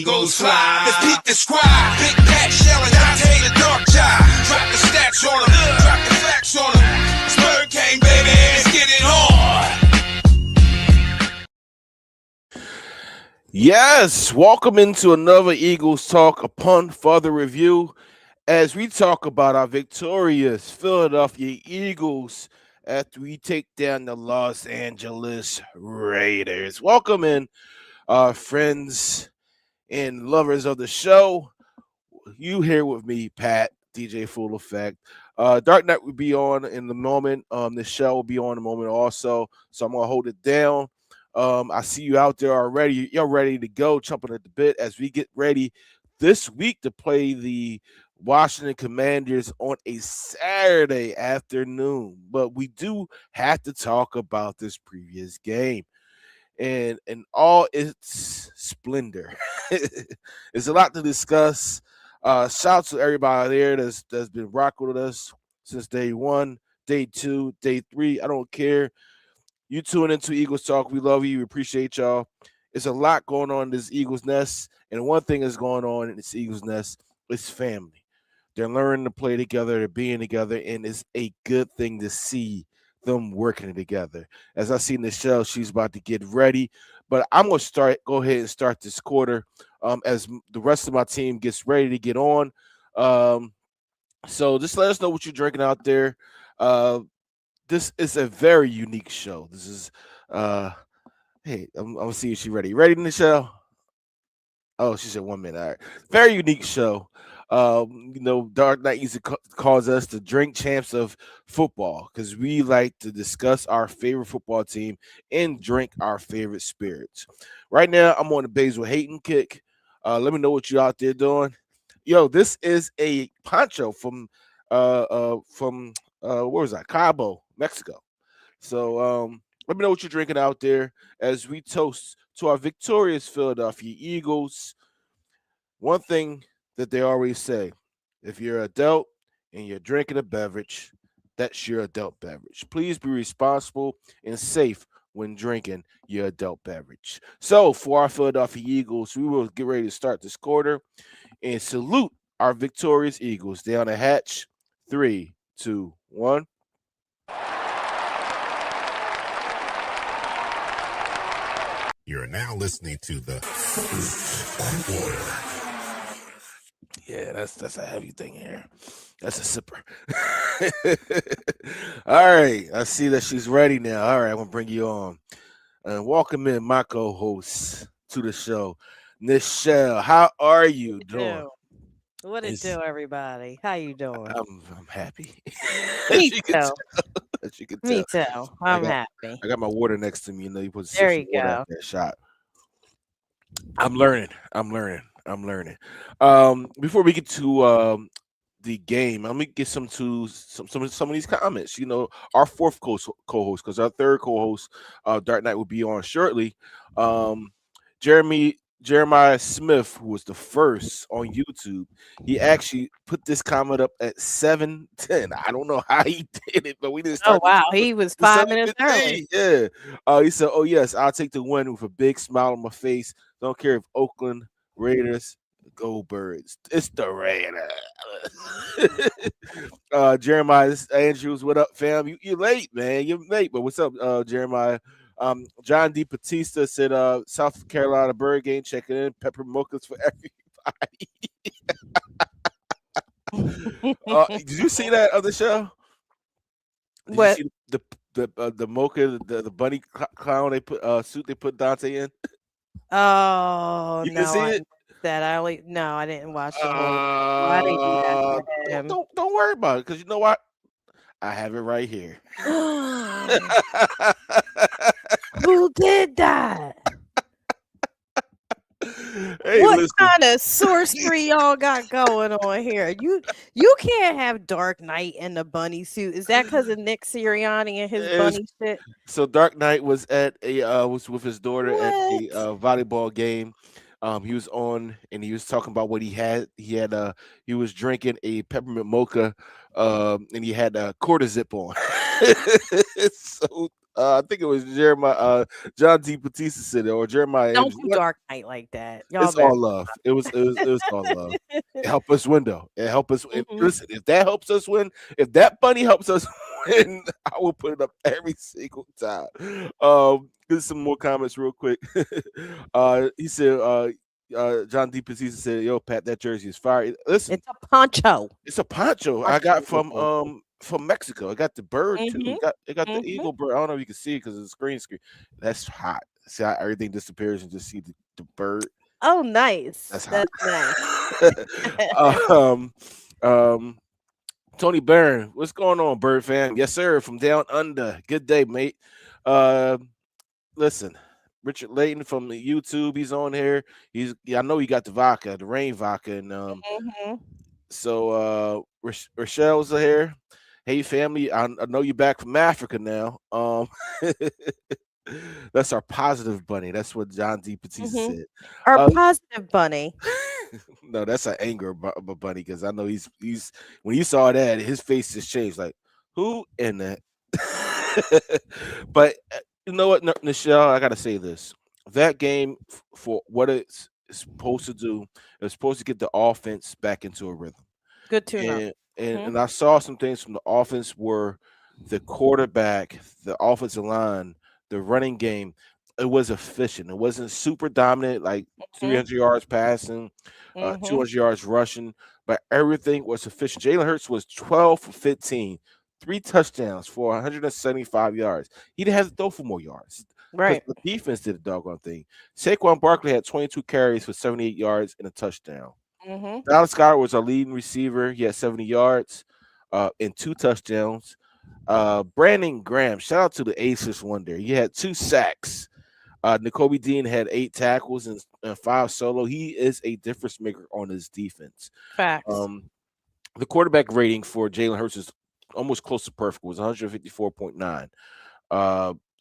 Eagles fly. Let's peep the squad. Big Pat shelling Dante the dark child. Drop the stats on him. Drop the facts on him. Spur King, baby. Let's get it on. Yes, welcome into another Eagles Talk upon further review as we talk about our victorious Philadelphia Eagles after we take down the Los Angeles Raiders. Welcome in, friends and lovers of the show. You here with me, Pat, DJ Full Effect. DarkKnight will be on in the moment. The show will be on in a moment also, so I'm going to hold it down. I see you out there already. You're ready to go, chomping at the bit as we get ready this week to play the Washington Commanders on a Saturday afternoon. But we do have to talk about this previous game and in all its splendor. It's a lot to discuss. Shout out to everybody there that's been rocking with us since day one, day two, day three. I don't care. You tune into Eagles Talk. We love you. We appreciate y'all. It's a lot going on in this Eagles nest. And one thing is going on in this Eagles nest is family. They're learning to play together. They're being together. And it's a good thing to see them working together. As I see Nichelle, she's about to get ready. But I'm going to go ahead and start this quarter as the rest of my team gets ready to get on. So just let us know what you're drinking out there. This is a very unique show. This is, hey, I'm going to see if she's ready. Ready, Nichelle? Oh, she said 1 minute. All right. Very unique show. DarkKnight used to calls us the drink champs of football because we like to discuss our favorite football team and drink our favorite spirits. Right now, I'm on the Basil Hayton kick. Let me know what you out there doing. Yo, this is a poncho from where was that? Cabo, Mexico. So let me know what you're drinking out there as we toast to our victorious Philadelphia Eagles. One thing that they always say, if you're an adult and you're drinking a beverage, that's your adult beverage. Please be responsible and safe when drinking your adult beverage. So for our Philadelphia Eagles, we will get ready to start this quarter and salute our victorious Eagles. Down the hatch. 3, 2, 1. You're now listening to the Quarter. Yeah, that's a heavy thing here. That's a sipper. All right, I see that she's ready now. All right, I'm gonna bring you on and welcome in my co-host to the show, Nichelle. How are you doing? What it do, everybody? How you doing? I'm happy. Me too. As you can Me tell. too. I'm happy. I got my water next to me. You know, you put There you water go. out that shot. I'm learning. Before we get to the game, let me get some of these comments. You know, our fourth co-host, because our third co-host, DarkKnight, will be on shortly. Jeremiah Smith, who was the first on YouTube, he actually put this comment up at 7:10. I don't know how he did it, but we didn't start. Oh wow, he was 5 minutes early. Yeah. He said, "Oh yes, I'll take the win with a big smile on my face. Don't care if Oakland Raiders go Birds. It's the Raiders." Jeremiah Andrews, what up, fam? You're late, man. You're late, but what's up, Jeremiah? John D. Batista said, South Carolina Bird game, checking in. Pepper mochas for everybody. Did you see that other show? Did What? you see the mocha, the bunny clown suit they put Dante in? Oh You no, can see it? I didn't watch the whole. Why they do that to him? Don't worry about it, because you know what? I have it right here. Who did that? Hey, what listen. kind of sorcery y'all got going on here? You can't have DarkKnight in the bunny suit. Is that because of Nick Sirianni and his bunny shit? So DarkKnight was was with his daughter at a volleyball game. He was on and he was talking about what he had. He was drinking a peppermint mocha, and he had a quarter zip on. So I think it was Jeremiah, John D. Batista said it, or Jeremiah Don't Anderson. do Dark Knight like that. Y'all It's better. all love. It was all love. It helped us win though. It helped us. Mhm. Listen, if that helps us win, if that bunny helps us win, I will put it up every single time. Get some more comments real quick. He said, John D. Batista said, "Yo, Pat, that jersey is fire." Listen, It's a poncho. it's a poncho I got from Mexico. I got the bird too. Mhm. It got the Mhm. eagle bird. I don't know if you can see it because it's screen. That's hot. See how everything disappears and just see the bird. Oh, nice. That's hot. That's nice. um, Tony Barron, what's going on, Bird fan? Yes, sir, from down under. Good day, mate. Listen, Richard Layton from the YouTube, he's on here. I know he got the vodka, the rain vodka, and Mhm. so Rochelle's here. Hey, family, I know you're back from Africa now. That's our positive bunny. That's what John D. Batista Mhm. said. Our Uh, positive bunny. no, that's an anger bunny because I know he's when he saw that his face just changed. Like who in that? But you know what, Nichelle, I gotta say this: that game for what it's supposed to do, it's supposed to get the offense back into a rhythm. Good tune up. And I saw some things from the offense where the quarterback, the offensive line, the running game, it was efficient. It wasn't super dominant, like Mhm. 300 yards passing, Mhm. 200 yards rushing, but everything was efficient. Jalen Hurts was 12 for 15, 3 touchdowns for 175 yards. He didn't have to throw for more yards because Right. the defense did a doggone thing. Saquon Barkley had 22 carries for 78 yards and a touchdown. Mhm. Dallas Scott was our leading receiver. He had 70 yards and 2 touchdowns. Brandon Graham, shout out to the Aces Wonder. He had 2 sacks. N'Kobe Dean had 8 tackles and 5 solo. He is a difference maker on his defense. Facts. The quarterback rating for Jalen Hurts is almost close to perfect. It was 154.9.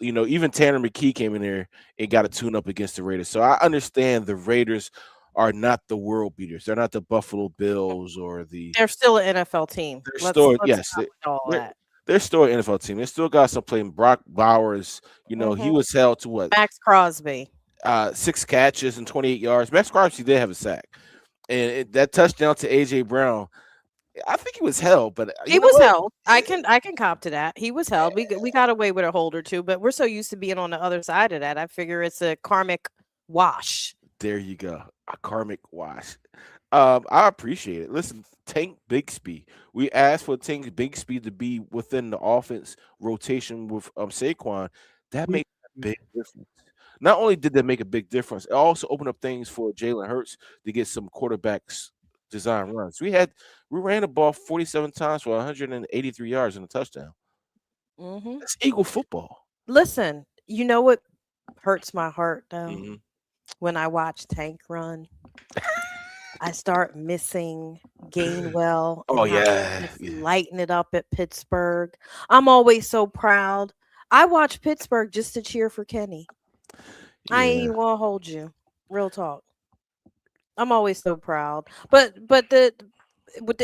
Even Tanner McKee came in there and got a tune up against the Raiders. So I understand the Raiders are not the world beaters. They're not the Buffalo Bills or the They're still an NFL team. they're Let's still stop yes, with all they're, that. they're still an NFL team. They still got some playing. Brock Bowers, he Mhm. was held to what Max Crosby. 6 catches and 28 yards. Max Crosby did have a sack, and that touchdown to AJ Brown, I think he was held. But He you know was what? held. I can cop to that. He was held. We got away with a hold or two, but we're so used to being on the other side of that. I figure it's a karmic wash. There you go, a karmic wash. I appreciate it. Listen, Tank Bigsby. We asked for Tank Bigsby to be within the offense rotation with Saquon. That makes a big difference. Not only did that make a big difference, it also opened up things for Jalen Hurts to get some quarterbacks design runs. We ran the ball 47 times for 183 yards and a touchdown. Mhm. That's Eagle football. Listen, you know what hurts my heart though? hmm When I watch Tank run, I start missing Gainwell and Oh how he yeah, just yeah, lighten it up at Pittsburgh. I'm always so proud. I watch Pittsburgh just to cheer for Kenny. I ain't yeah. even gonna hold you. Real talk. I'm always so proud. But the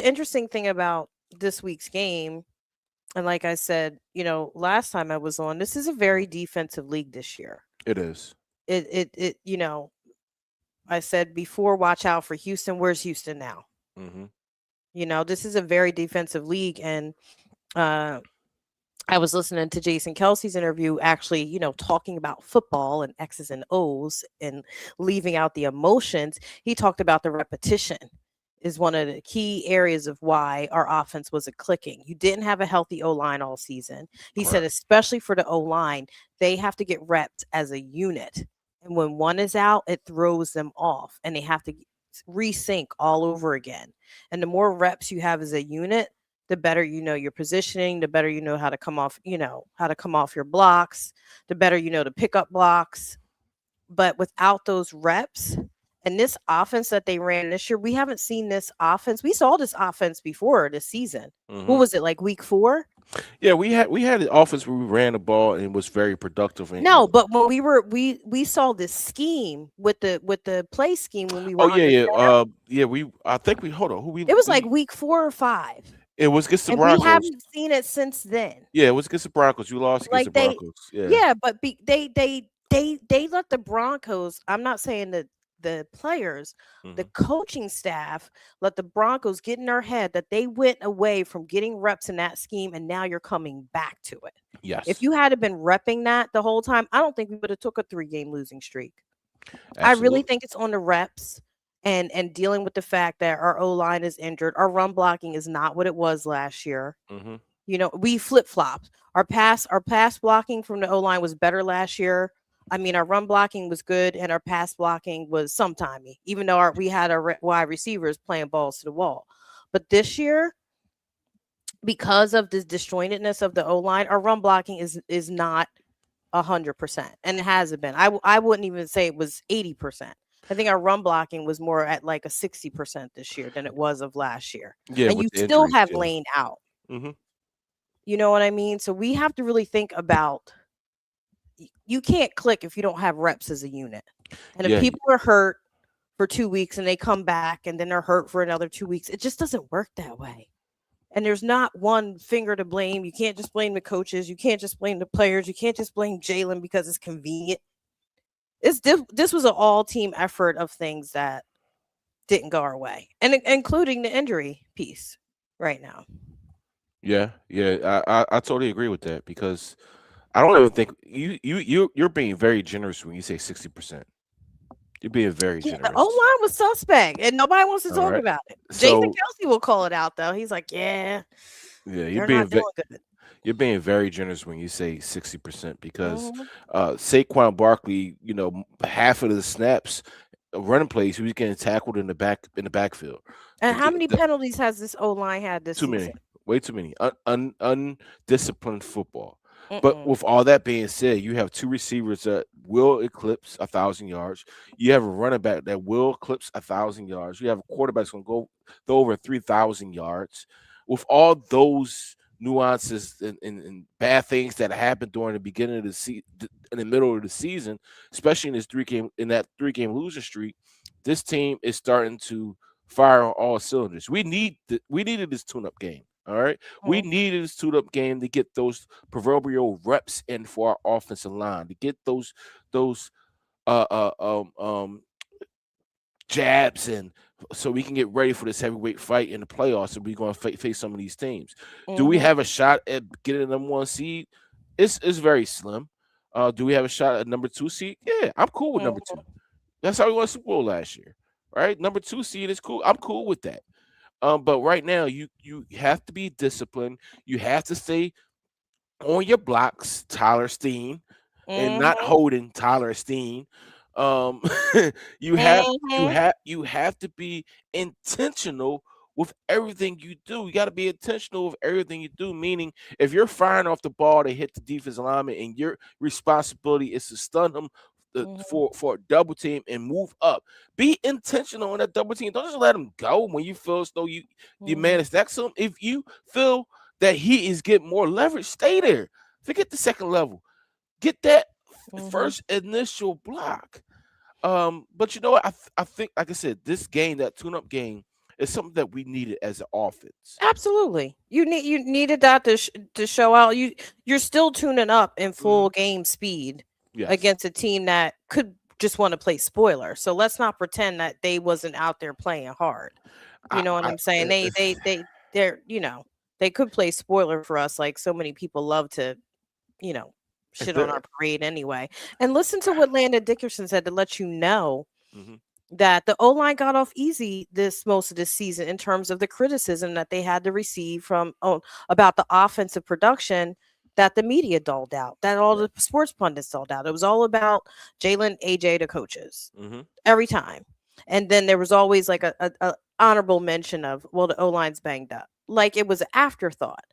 interesting thing about this week's game, and like I said, last time I was on, this is a very defensive league this year. It is. It I said before, watch out for Houston. Where's Houston now? hmm This is a very defensive league, and uh, I was listening to Jason Kelsey's interview, actually, talking about football and X's and O's and leaving out the emotions. He talked about the repetition is one of the key areas of why our offense wasn't clicking. You didn't have a healthy O line all season. He said, Correct. especially for the O line, they have to get reps as a unit. And when one is out, it throws them off and they have to resync all over again. And the more reps you have as a unit, the better you know your positioning, the better you know how to come off, your blocks, the better you know to pick up blocks. But without those reps and this offense that they ran this year, we haven't seen this offense. We saw this offense before this season. What hmm was it, like week 4? Yeah, we had an offense where we ran the ball and was very productive. No, but when we saw this scheme with the play scheme when we Oh were yeah, under yeah, center, yeah. I think we hold on. Who we it was like we week 4 or 5. It was against the and we Broncos. haven't seen it since then. Yeah, it was against the Broncos. You lost against the Like they, Broncos. Yeah. yeah, but they let the Broncos. I'm not saying that the players, the Hmm. coaching staff let the Broncos get in their head that they went away from getting reps in that scheme, and now you're coming back to it. If Yes, you had been repping that the whole time, I don't think we would have took a 3-game losing streak. I really absolutely. think it's on the reps and dealing with the fact that our O line is injured. Our run blocking is not what it was last year. Hmm. We flip flopped. Our pass blocking from the O line was better last year. I mean, our run blocking was good, and our pass blocking was sometimey. Even though we had our wide receivers playing balls to the wall, but this year, because of the disjointedness of the O line, our run blocking is not 100%, and it hasn't been. I wouldn't even say it was 80%. I think our run blocking was more at like a 60% this year than it was of last year, Yeah, and with you the still injuries. have Yeah. Lane out. Hmm. You know what I mean? So we have to really think about you can't click if you don't have reps as a unit. And if Yeah. people are hurt for 2 weeks and they come back and then they're hurt for another 2 weeks, it just doesn't work that way. And there's not one finger to blame. You can't just blame the coaches. You can't just blame the players. You can't just blame Jalen because it's convenient. This was an all team effort of things that didn't go our way, and including the injury piece right now. Yeah. Yeah. I totally agree with that because I don't even think you're being very generous when you say 60%. You're being very Yeah, the O generous. line was suspect, and nobody wants to All talk right. about it. Jason So Kelsey will call it out though. He's like, "Yeah, yeah, they're not doing good." you're being very generous when you say 60% because Mhm. Saquon Barkley, half of the snaps, running plays, he was getting tackled in the backfield. And The, how the, many the- penalties has this O line had this Too season? many, way too many, undisciplined football. But Mm-mm. with all that being said, you have two receivers that will eclipse 1,000 yards. You have a running back that will eclipse 1,000 yards. You have a quarterback that's going to go throw over 3,000 yards. With all those nuances and bad things that happened during the beginning of the in the middle of the season, especially in that 3-game losing streak, this team is starting to fire on all cylinders. We needed this tune-up game. All right, we Mhm. needed this tune-up game to get those proverbial reps in for our offensive line to get those uh uh um um jabs in so we can get ready for this heavyweight fight in the playoffs and we're going to face some of these teams. Do we Mhm. have a shot at getting the number 1 seed? It's very slim. Do we have a shot at number 2 seed? Yeah, I'm cool with number Mhm. 2. That's how we won Super Bowl last year, right? Number 2 seed is cool. I'm cool with that. But right now you have to be disciplined. You have to stay on your blocks, Tyler Steen, and not Mhm. holding Tyler Steen. Um, you have Mhm. you have to be intentional with everything you do. You got to be intentional with everything you do. Meaning, if you're firing off the ball to hit the defense alignment, and your responsibility is to stun them Mhm. for a double team and move up, be intentional on that double team. Don't just let them go when you feel as though you man Mhm. is that some. If you feel that he is getting more leverage, stay there. Forget the second level. Get that Mhm. first initial block. But you know what? I think, like I said, this game, that tune-up game, is something that we needed as an offense. Absolutely. You needed that to show out. You're still tuning up in Mhm. full game speed Yes. against a team that could just want to play spoiler. So let's not pretend that they wasn't out there playing hard. You I, know what I I'm saying? They're they could play spoiler for us like so many people love to, you know, if shit on they're our parade anyway. And listen to what Landon Dickerson said to let you know mhm, that the O line got off easy this most of this season in terms of the criticism that they had to receive from about the offensive production that the media doled out, that all right. the sports pundits doled out. It was all about Jalen, AJ, the coaches Mhm, every time, and then there was always like a honorable mention of, well, the O line's banged up, like it was an afterthought.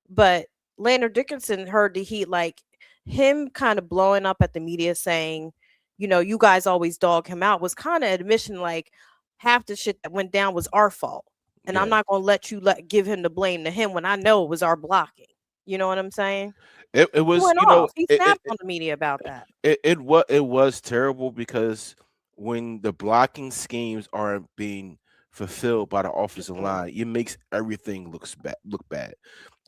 But Landon Dickinson heard the heat, like him kind of blowing up at the media saying, you guys always dog him out, was kind of admission like half the shit that went down was our fault. And I'm yeah. not gonna let you give him the blame to him when I know it was our blocking. You know what I'm saying? It He was, went off. He it snapped on the media about that. it was terrible because when the blocking schemes aren't being fulfilled by the offensive line, it makes everything look bad.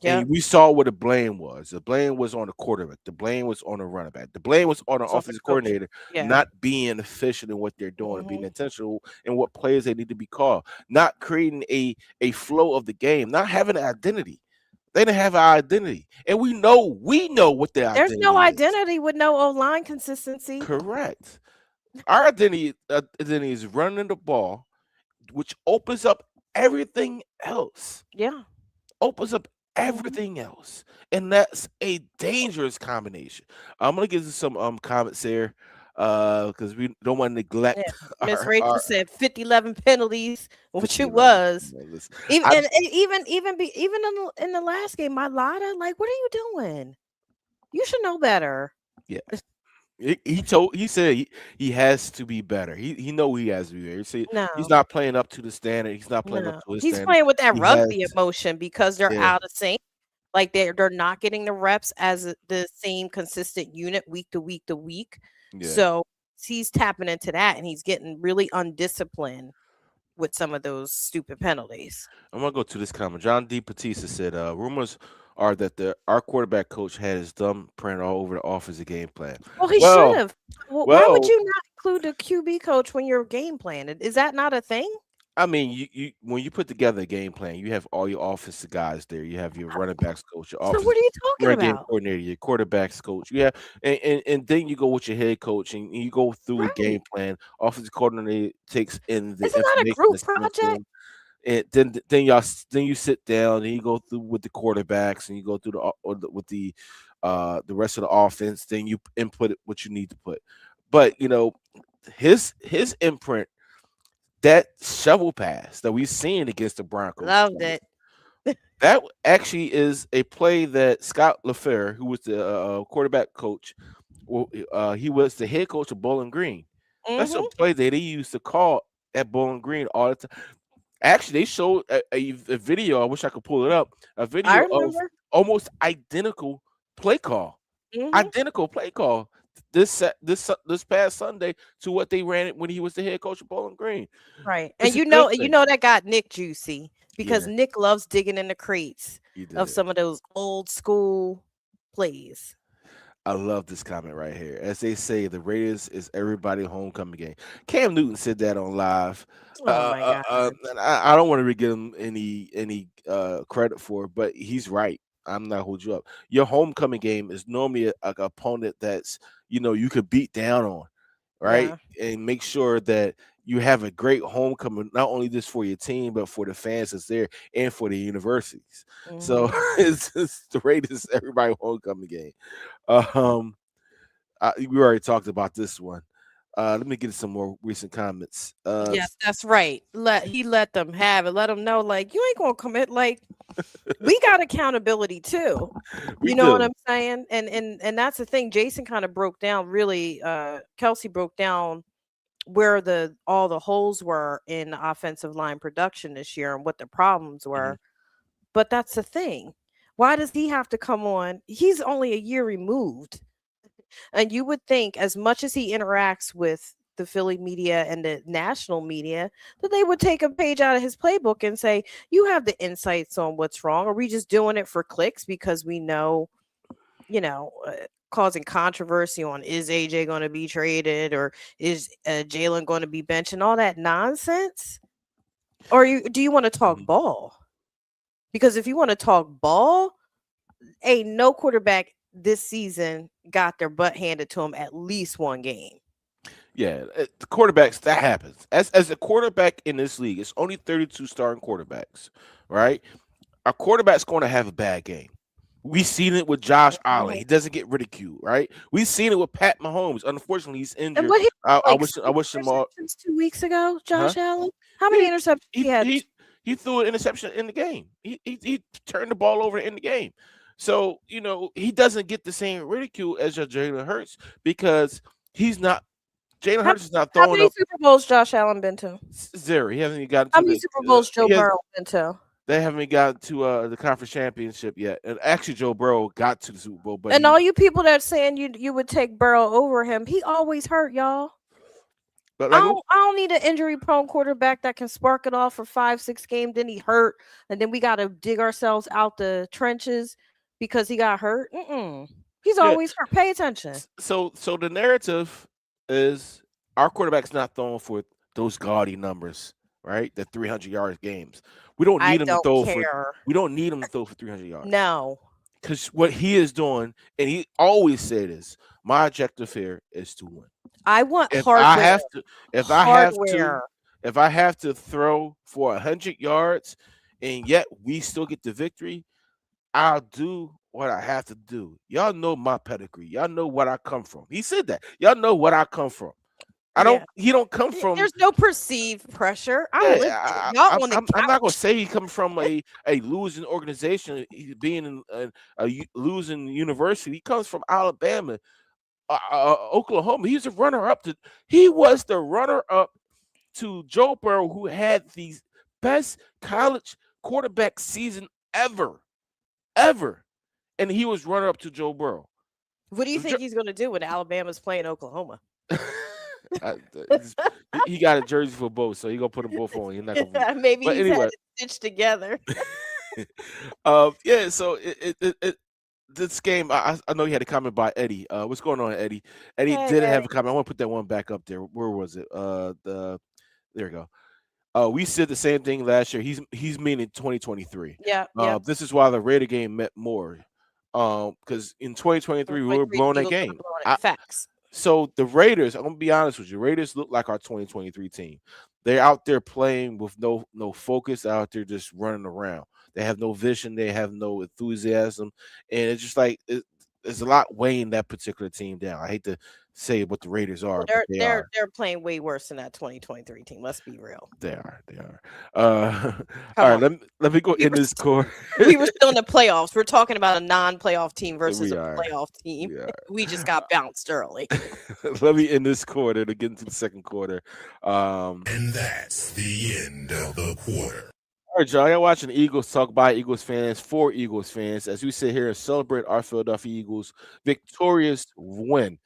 Yeah, And we saw what the blame was. The blame was on the quarterback. The blame was on the running back. The blame was on the it's on the offensive coach. coordinator Yeah. not being efficient in what they're doing, being Mhm. intentional in what plays they need to be called, not creating a flow of the game, not having an identity. They didn't have an identity, and we know what their There's no identity is. identity with no O-line consistency. Correct. Our identity is running the ball, which opens up everything else. Yeah. Opens up Mhm. everything else, and that's a dangerous combination. I'm gonna give you some comments here, because we don't want to Yeah. neglect Miss our Rachel said 50, 11 penalties, which it 50-11. was. Yeah, listen, Even I and even in the last game, my Lotta, like, what are you doing? You should know better. yeah. He said he has to be better. He know he has to be better. He said he's No, not playing up to the standard. He's not playing up no. to his He's standard. playing with that He has rugby emotion because they're yeah out of sync. Like they're not getting the reps as the same consistent unit week to week to week. yeah. So he's tapping into that and he's getting really undisciplined with some of those stupid penalties. I'm gonna go to this comment. John D. Batista said, rumors are that our quarterback coach had his thumb print all over the offensive game plan. Well, he should Well, have. Well, why would well, you not include the QB coach when you're game planning? Is that not a thing? I mean, you when you put together a game plan, you have all your offensive guys there. You have your running backs coach, your So offensive what are you talking run game about? coordinator, your quarterbacks coach. You have, and then you go with your head coach, and you go through a Right. game plan. Offensive coordinator takes in the Isn't that a information group that's given to project? him, and then you sit down and you go through with the quarterbacks, and you go through with the rest of the offense. Then you input what you need to put. But his imprint, that shovel pass that we've seen against the Broncos, Loved it. that actually is a play that Scott LaFleur, who was the quarterback coach, he was the head coach of Bowling Green. That's a Hmm. play that he used to call at Bowling Green all the time. Actually, they showed a video. I wish I could pull it up. A I video of remember. almost identical play call, Hmm. identical play call. This past Sunday to what they ran it when he was the head coach of Bowling Green. Right. And It's a good you thing. know that got Nick juicy because Yeah, Nick loves digging in the crates he of did. some of those old school plays. I love this comment right here. As they say, the Raiders is everybody homecoming game. Cam Newton said that on live. Oh my god. And I don't want to give him any credit for it, but he's right. I'm not hold you up. Your homecoming game is normally a opponent that's you could beat down on, right? Yeah. And make sure that you have a great homecoming, not only just for your team, but for the fans that's there and for the universities. So Hmm. it's the Raiders everybody homecoming game. Um, we already talked about this one. Let me get some more recent comments. Yes, that's right. Let them have it. Let them know, like, you ain't gonna commit. Like, we got accountability too. We You know what do. I'm saying? And that's the thing. Jason kind of broke down really. Kelsey broke down where all the holes were in the offensive line production this year and what the problems Mhm. were. But that's the thing. Why does he have to come on? He's only a year removed. And you would think, as much as he interacts with the Philly media and the national media, that they would take a page out of his playbook and say, you have the insights on what's wrong. Are we just doing it for clicks because we know, you know, causing controversy on is AJ going to be traded or is Jalen going to be benched and all that nonsense? Or do you want to talk Mhm. ball? Because if you want to talk ball, ain't no quarterback this season got their butt handed to him at least one game. Yeah, the quarterbacks, that happens. As a quarterback in this league, it's only 32 starting quarterbacks, right? A quarterback's going to have a bad game. We've seen it with Josh Allen. Mhm. He doesn't get ridiculed, right? We've seen it with Pat Mahomes. Unfortunately, he's And injured. what he I like wish I 6 wish him all. interceptions 2 weeks ago, Huh? Josh Allen? How many He interceptions he he had? he he threw an interception in the game. He turned the ball over in the game. So he doesn't get the same ridicule as your Jalen Hurts because he's not. Jalen How Hurts is not how throwing many up Super Bowls Josh Allen been to? zero. He hasn't even gotten How to many the. Super Bowls Joe He has. Burrow been to? They haven't even gotten to the conference championship yet. And actually, Joe Burrow got to the Super Bowl, but And he all you people that saying you would take Burrow over him, he always hurt, y'all. But I like, don't need an injury prone quarterback that can spark it off for 5, 6 games. Then he hurt, and then we got to dig ourselves out the trenches because he got hurt. He's yeah. always hurt. Pay attention. So the narrative is our quarterback's not throwing for those gaudy numbers, right? The 300-yard games. We don't I need him to don't throw for. care. We don't need him to throw for 300 yards. No, Because what he is doing, and he always said this, my objective here is to win. I want If I hardware. have to, if I have to, Hardware. if I have to throw for 100 yards, and yet we still get the victory, I'll do what I have to do. Y'all know my pedigree. Y'all know what I come from. He said that. Y'all know what I come from. I don't. Yeah. He don't come from. There's no perceived pressure. I'm Yeah, listening. Y'all on the I'm not gonna couch. say he comes from a losing organization. He being in losing university. He comes from Alabama, Oklahoma. He's a runner up to. He was the runner up to Joe Burrow, who had the best college quarterback season ever, and he was runner up to Joe Burrow. What do you think he's going to do when Alabama's playing Oklahoma? He got a jersey for both, so he gonna put them both on. He's not gonna Maybe but he's anyway. had it stitched together. Yeah. So this game, I know you had a comment by Eddie. What's going on, Eddie? Eddie Hey, did have Eddie. a comment. I want to put that one back up there. Where was it? There we go. We said the same thing last year. He's meaning 2023. Yeah. This is why the Raider game meant more. Because in 2023 we were blowing that game. Facts. So the Raiders, I'm gonna be honest with you, Raiders look like our 2023 team. They're out there playing with no focus, out there just running around. They have no vision, they have no enthusiasm, and it's just like there's a lot weighing that particular team down. I hate to say what the Raiders are, Well, but they're playing way worse than that 2023 team. Let's be real. They are. All right, let me go in this quarter. We were still in the playoffs. We're talking about a non-playoff team versus a playoff team. We just got bounced early. Let me end this quarter to get into the second quarter. And that's the end of the quarter. All right, y'all. Y'all watching the Eagles talk by Eagles fans for Eagles fans as we sit here and celebrate our Philadelphia Eagles victorious win.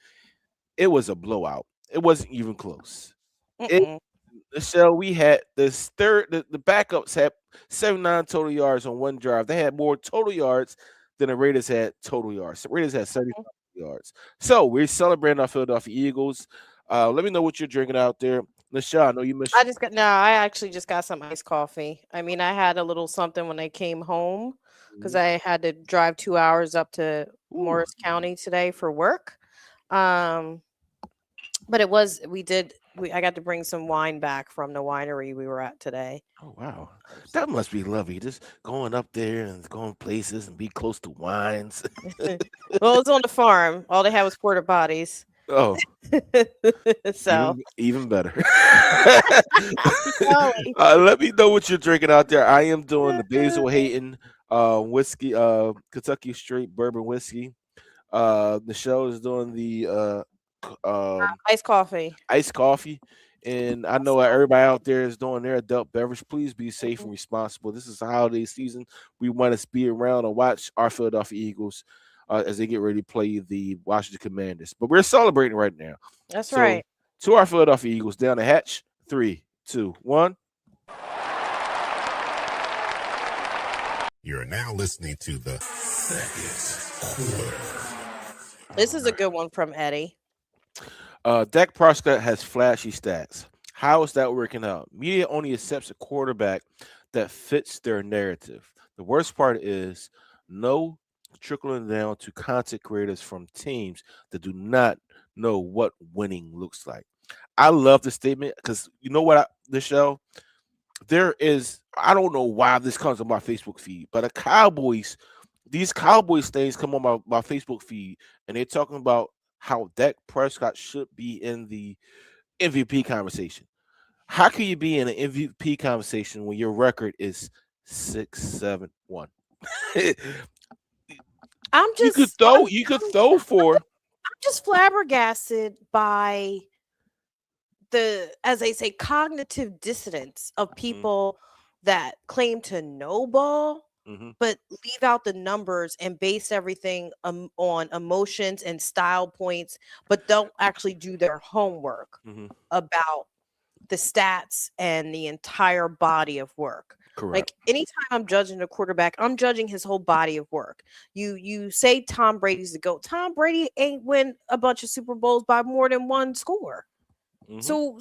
It was a blowout. It wasn't even close. Nichelle, we had this the backups had 79 total yards on one drive. They had more total yards than the Raiders had total yards. The Raiders had 75 yards. So we're celebrating our Philadelphia Eagles. Let me know what you're drinking out there. Nichelle, I know you missed. I actually just got some iced coffee. I mean, I had a little something when I came home because I had to drive 2 hours up to Morris County today for work. But I got to bring some wine back from the winery we were at today. Oh, wow. That must be lovely. Just going up there and going places and be close to wines. Well, it's on the farm. All they had was porta potties. Oh. So even better. Let me know what you're drinking out there. I am doing the Basil Hayton whiskey, Kentucky Straight Bourbon whiskey. Nichelle is doing the iced coffee. And I know everybody out there is doing their adult beverage. Please be safe and responsible. This is the holiday season. We want to be around and watch our Philadelphia Eagles as they get ready to play the Washington Commanders. But we're celebrating right now. That's right. To our Philadelphia Eagles, down the hatch. 3, 2, 1. You're now listening to the second quarter. This is a good one from Eddie. Dak Prescott has flashy stats. How is that working out? Media only accepts a quarterback that fits their narrative. The worst part is no trickling down to content creators from teams that do not know what winning looks like. I love the statement because you know what, Nichelle? I don't know why this comes on my Facebook feed, but these Cowboys things come on my Facebook feed, and they're talking about how Dak Prescott should be in the MVP conversation. How can you be in an MVP conversation when your record is 6-7-1? You could throw for. I'm just flabbergasted by the, as they say, cognitive dissonance of people that claim to know ball but leave out the numbers and base everything on emotions and style points, but don't actually do their homework about the stats and the entire body of work. Correct. Like anytime I'm judging a quarterback, I'm judging his whole body of work. You say Tom Brady's the GOAT. Tom Brady ain't win a bunch of Super Bowls by more than one score. So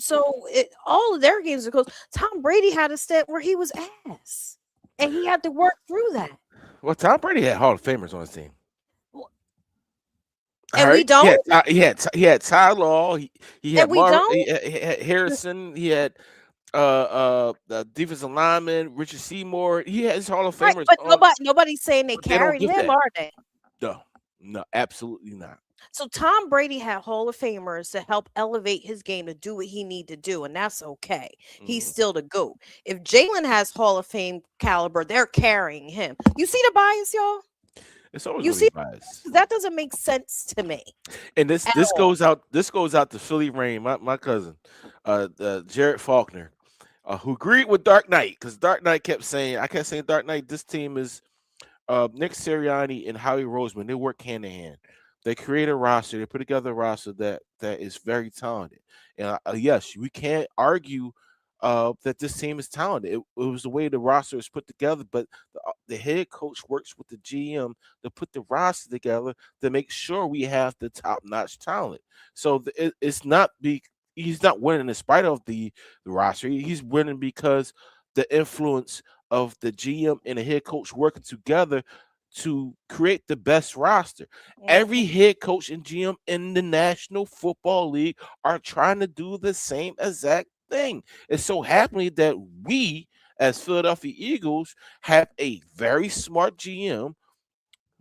all of their games are close. Tom Brady had a stint where he was ass, and he had to work through that. Well, Tom Brady had Hall of Famers on his team. And we don't. He had Ty Law. He had And we don't. He had Harrison. He had the defensive lineman Richard Seymour. He has Hall of Right, Famers. but nobody's saying they but they don't carried give him, that. are they? No, absolutely not. So Tom Brady had Hall of Famers to help elevate his game to do what he need to do, and that's okay. He's still the GOAT. If Jalen has Hall of Fame caliber, they're carrying him. You see the bias, y'all? It's always You gonna be see, biased. that doesn't make sense to me. And this goes out to Philly Rain, my cousin, Jared Faulkner, who agreed with DarkKnight, because DarkKnight kept saying, I kept saying, DarkKnight, this team is Nick Sirianni and Howie Roseman. They work hand in hand. They create a roster. They put together a roster that is very talented. And yes, we can't argue that this team is talented. It was the way the roster is put together, but the head coach works with the GM to put the roster together to make sure we have the top-notch talent. So it's not he's not winning in spite of the roster. He's winning because the influence of the GM and the head coach working together to create the best roster. Every head coach and GM in the National Football League are trying to do the same exact thing. It's so happening that we, as Philadelphia Eagles, have a very smart GM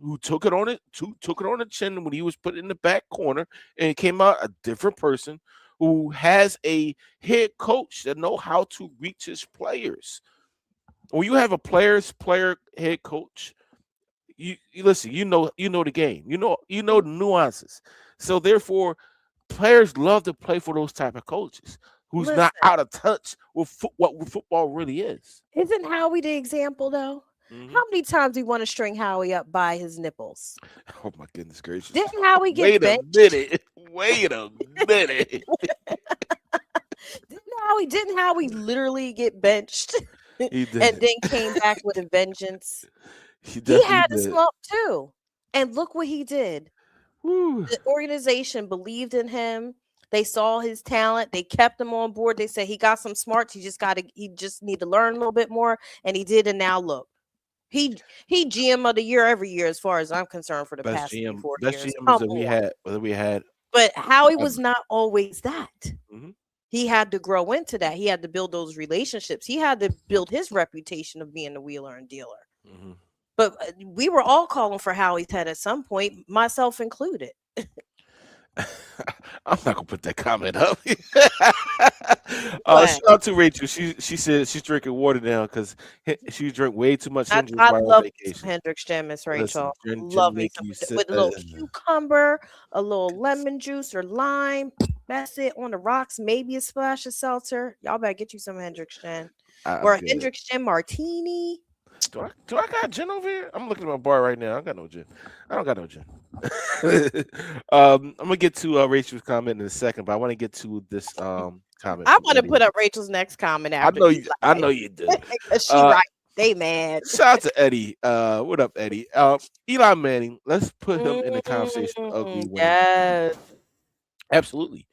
who took it on the chin when he was put in the back corner, and it came out a different person who has a head coach that know how to reach his players. When you have a player head coach, you listen, you know the game. You know the nuances. So therefore, players love to play for those type of coaches who's not out of touch with what football really is. Isn't Howie the example though? How many times do you want to string Howie up by his nipples? Oh my goodness gracious! Didn't Howie get benched? Wait a minute. Didn't Howie literally get benched? He did. And then came back with a vengeance. He had a slump too. And look what he did. Woo. The organization believed in him. They saw his talent. They kept him on board. They said he got some smarts. He just need to learn a little bit more. And he did. And now look, he GM of the year every year, as far as I'm concerned, for the past 4 years. Best GMs that we had. But Howie was not always that. He had to grow into that. He had to build those relationships. He had to build his reputation of being a wheeler and dealer. But we were all calling for Howie's head at some point, myself included. I'm not gonna put that comment up. Shout out to Rachel. She said she's drinking water now because she drank way too much. I love Hendrick's Gin, Miss Rachel. Love me with a little cucumber, a little lemon juice or lime. That's it on the rocks. Maybe a splash of seltzer. Y'all better get you some Hendrick's Gin or a Hendrick's Gin martini. Do I got gin over here? I'm looking at my bar right now. I don't got no gin. I'm gonna get to Rachel's comment in a second, but I want to get to this comment. I want to put up Rachel's next comment after. I know you do. She right. They mad. Shout out to Eddie. What up, Eddie? Eli Manning. Let's put him in the conversation. Ugly. Yes. Absolutely.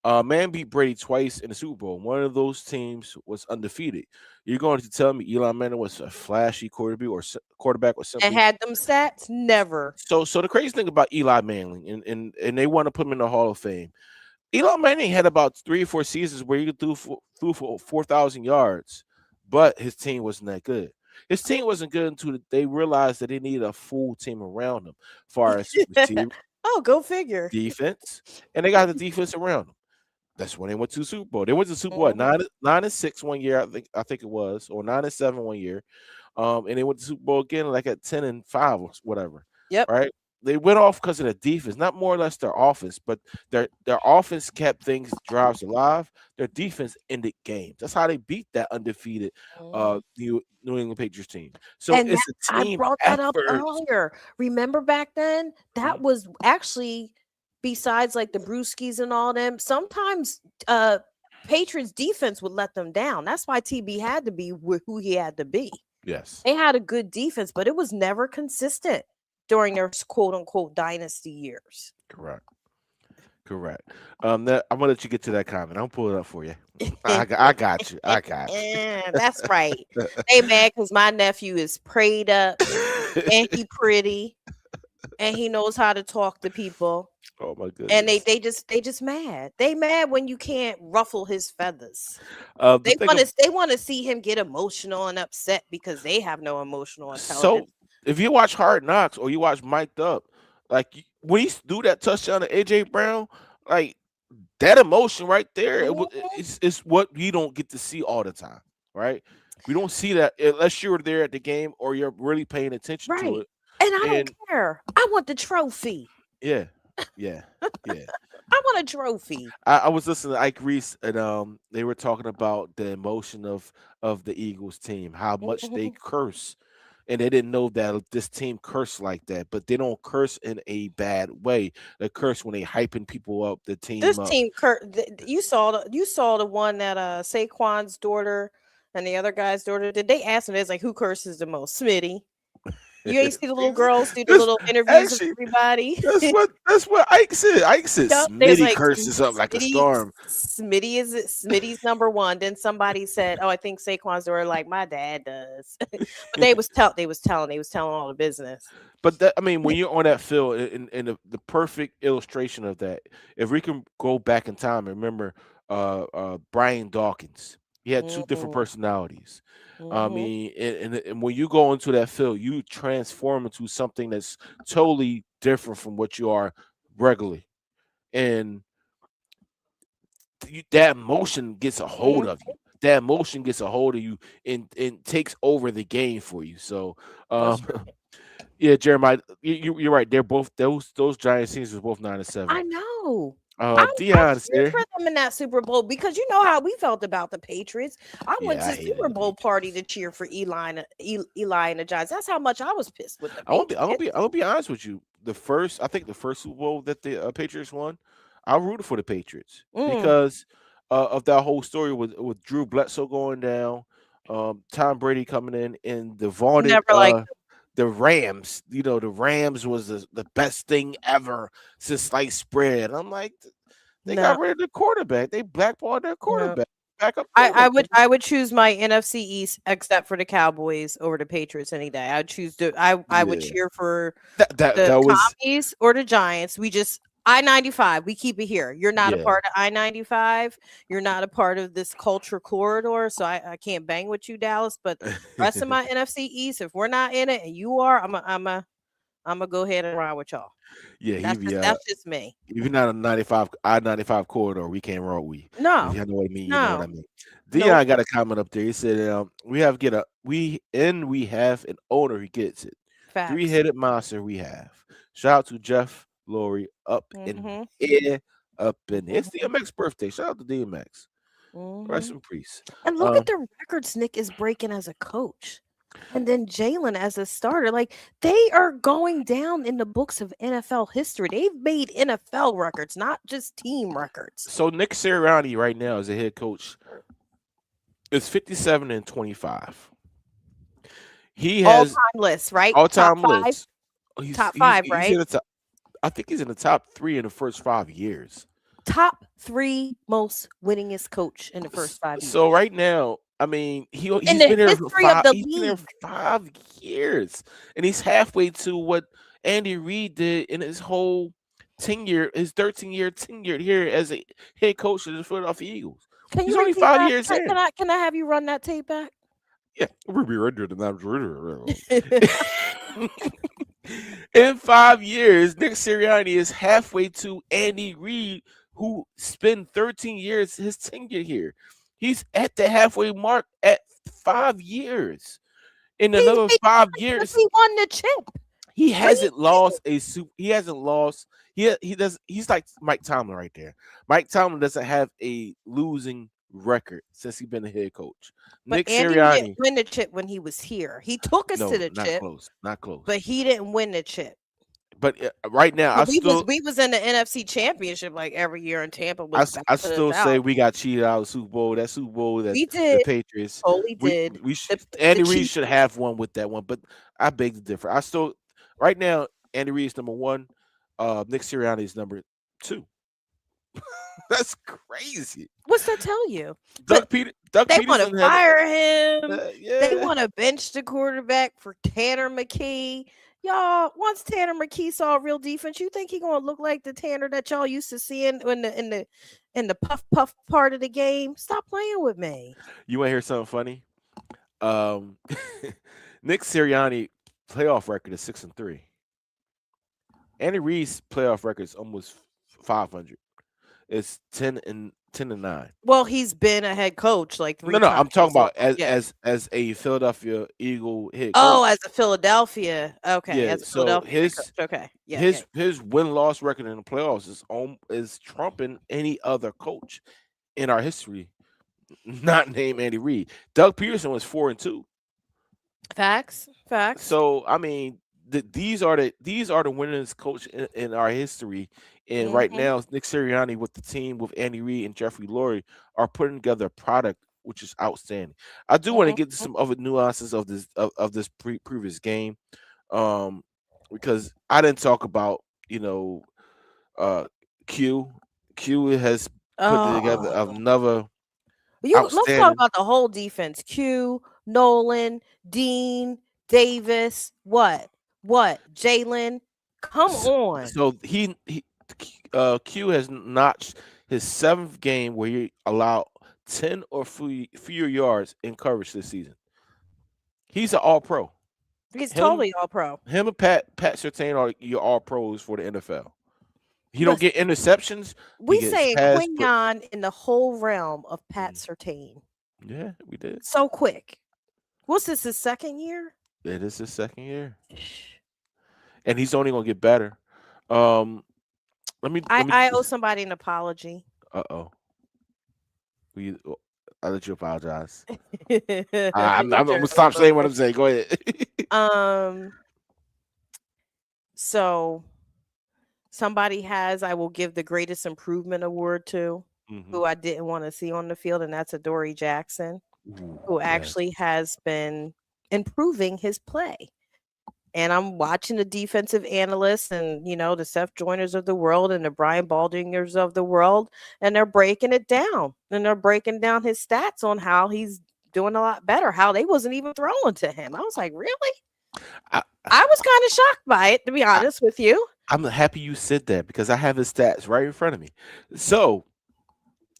Man beat Brady twice in the Super Bowl. One of those teams was undefeated. You're going to tell me Eli Manning was a flashy quarterback or something? And had them stats? Never. So the crazy thing about Eli Manning, and they want to put him in the Hall of Fame. Eli Manning had about 3 or 4 seasons where he threw for 4,000 yards, but his team wasn't that good. His team wasn't good until they realized that they needed a full team around him, as far as receiver, go figure. defense, and they got the defense around them. That's when they went to the Super Bowl. They went to the Super Bowl 9-6 one year, I think it was, or 9-7 one year. And they went to the Super Bowl again like at 10-5 or whatever. Yep. Right. they went off because of the defense, not more or less their offense, but their offense kept things drives alive. Their defense ended games. That's how they beat that undefeated Mhm. New England Patriots team. So And that, it's a I team brought that up effort. earlier. Remember back then? That Mhm. was actually, besides like the Brewskis and all them, sometimes Patriots defense would let them down. That's why TB had to be who he had to be. Yes, They had a good defense, but it was never consistent during their quote unquote dynasty years. correct. Correct. That, I'm gonna let you get to that comment. I'll pull it up for you. I got you. I got That's right. They mad because my nephew is prayed up and you. he pretty and he knows how to talk to people. Oh my And goodness. they just mad. They mad when you can't ruffle his feathers. The thing of, They want to see him get emotional and upset because they have no emotional so intelligence. if you watch Hard Knocks or you watch Mic'd Up, like when he do that touchdown to AJ Brown, like that emotion right there, Mhm. it's what you don't get to see all the time, right? We don't see that unless you're there at the game or you're really paying attention to Right. it. And I don't And care. I want the trophy. yeah, yeah, yeah. I want a trophy. I was listening to Ike Reese and they were talking about the emotion of the Eagles team, how much they Mhm. curse. And they didn't know that this team cursed like that, but they don't curse in a bad way. They curse when they hyping people up, the This team up. team, you saw the one that Saquon's daughter and the other guy's daughter. Did they ask them? It's like who curses the most? Smitty. You ain't see the little girls do the That's little interviews of actually everybody. that's what Ike said. Ike said Yup, there's Smitty like curses up like a storm. Smitty's number one. Then somebody said, "Oh, I think Saquon's daughter like my dad does." But they was telling all the business. But that, I mean, when you're on that field, and the perfect illustration of that, if we can go back in time and remember Brian Dawkins, he had two different Mhm, personalities. I mhm. mean, and when you go into that field, you transform into something that's totally different from what you are regularly, and that emotion gets a hold Mhm. of you. That emotion gets a hold of you and takes over the game for you. So, That's um, right. yeah, Jeremiah, you're right. They're both those Giants teams was both 9-7. I know. I Dion's cheered there. for them in that Super Bowl because you know how we felt about the Patriots. I went Yeah, to I the hated Super the Bowl party Patriots. to cheer for Eli and the Giants. That's how much I was pissed with the I won't be. I won't Patriots. be. I'll be honest with you. I think the first Super Bowl that the Patriots won, I rooted for the Patriots Mm, because of that whole story with Drew Bledsoe going down, Tom Brady coming in, and the vaunted never like the Rams. You know, the Rams was the best thing ever since sliced bread. I'm like, they no. got rid of the quarterback. They blackballed their No. quarterback, backup I, I quarterback. would I would choose my NFC East except for the Cowboys over the Patriots any day. I'd choose to I would Yeah, cheer for that the was Commies or the Giants. We just I-95. We keep it here. You're not a yeah. part of I-95. You're not a part of this culture corridor, so I can't bang with you, Dallas. But rest of my NFC East, if we're not in it and you are, I'm a go ahead and ride with y'all. Yeah, he be That's just me. if you're not a 95 I-95 corridor, we can't roll we. If No, you know what I mean, you know what I no, mean. nope. Dion got a comment up there. He said, we have an owner who gets it. Facts. Three-headed monster we have. Shout out to Jeff Laurie up in Mm-hmm. here, up in here. It's Mm-hmm. DMX birthday. Shout out to DMX. Rest Mm-hmm. in peace. And look at Um, the records Nick is breaking as a coach. And then Jalen as a starter. Like they are going down in the books of NFL history. They've made NFL records, not just team records. so Nick Sirianni right now as a head coach is 57-25. He All has time list, right? Top all-time five. lists. He's Top he's five, he's right? in the top. I think he's in the top 3 in the first 5 years. Top 3 most winningest coach in the first 5 years. So right now, I mean, In he's the been here for history of 5. the He's been here league. for 5 years, and he's halfway to what Andy Reid did in his whole tenure, his 13-year tenure here as a head coach of the Philadelphia Eagles. Can He's you only repeat 5 that? years in. Can I have you run that tape back? Yeah, we'll be rendered and I'm in 5 years, Nick Sirianni is halfway to Andy Reid, who spent 13 years his tenure here. He's at the halfway mark at 5 years. In He another made 5 because years, he won the chip. He What do you hasn't lost a super. He hasn't lost. He does. He's like Mike Tomlin right there. Mike Tomlin doesn't have a losing record since he's been the head coach. But Nick Andy didn't Sirianni, win the chip when he was here. He took us to no, the not chip, close, not close. but he didn't win the chip. But right now, But we was in the NFC Championship like every year, and Tampa was I bouncing us still say out. we got cheated out of the Super Bowl. That Super Bowl that We the did, Patriots. totally did. We The Andy Reid Chiefs. should have one with that one, but I beg to differ. I still right now Andy Reid is number one. Nick Sirianni is number two. That's crazy. What's that tell you? Doug They want to Peterson had fire him. They yeah. want to bench the quarterback for Tanner McKee. Y'all, once Tanner McKee saw real defense, you think he gonna look like the Tanner that y'all used to see in the puff part of the game? Stop playing with me. You want to hear something funny? Nick Sirianni playoff record is 6-3. Andy Reid's playoff record is almost 500. It's 10-9. Well, he's been a head coach like 3 No, times. I'm talking about Yeah. as a Philadelphia Eagle head Oh, coach. as a Philadelphia. Okay, Yeah, as a so Philadelphia head his coach. Okay. Yeah. his win loss record in the playoffs is trumping any other coach in our history, not named Andy Reid. Doug Peterson was 4-2. Facts. So I mean, these are the winningest coach in our history. And right Mhm. now, Nick Sirianni with the team with Andy Reid and Jeffrey Lurie are putting together a product which is outstanding. I do want to get to some other nuances of this previous game, because I didn't talk about Q. Q has put together Oh. another Let's talk outstanding. about the whole defense. Q, Nolan, Dean, Davis, what? Jalen. Come on. So Q has notched his 7th game where he allowed 10 or fewer yards in coverage this season. He's an all pro. He's totally all pro. Him and Pat Surtain are your all pros for the NFL. He don't get interceptions. We gets saying pass Quignon in the whole realm of Pat Surtain. Yeah, we did. So quick. What's this, his second year? It is his second year. And he's only gonna get better. I owe somebody an apology. Uh-oh. I'll let you apologize. I'm gonna stop saying what I'm saying. Go ahead. So somebody I will give the greatest improvement award to, who I didn't want to see on the field, and that's Adoree Jackson, who actually has been improving his play. And I'm watching the defensive analysts and, the Seth Joyners of the world and the Brian Baldingers of the world, and they're breaking it down. And they're breaking down his stats on how he's doing a lot better, how they wasn't even throwing to him. I was like, really? I was kind of shocked by it, to be honest with you. I'm happy you said that because I have his stats right in front of me. So,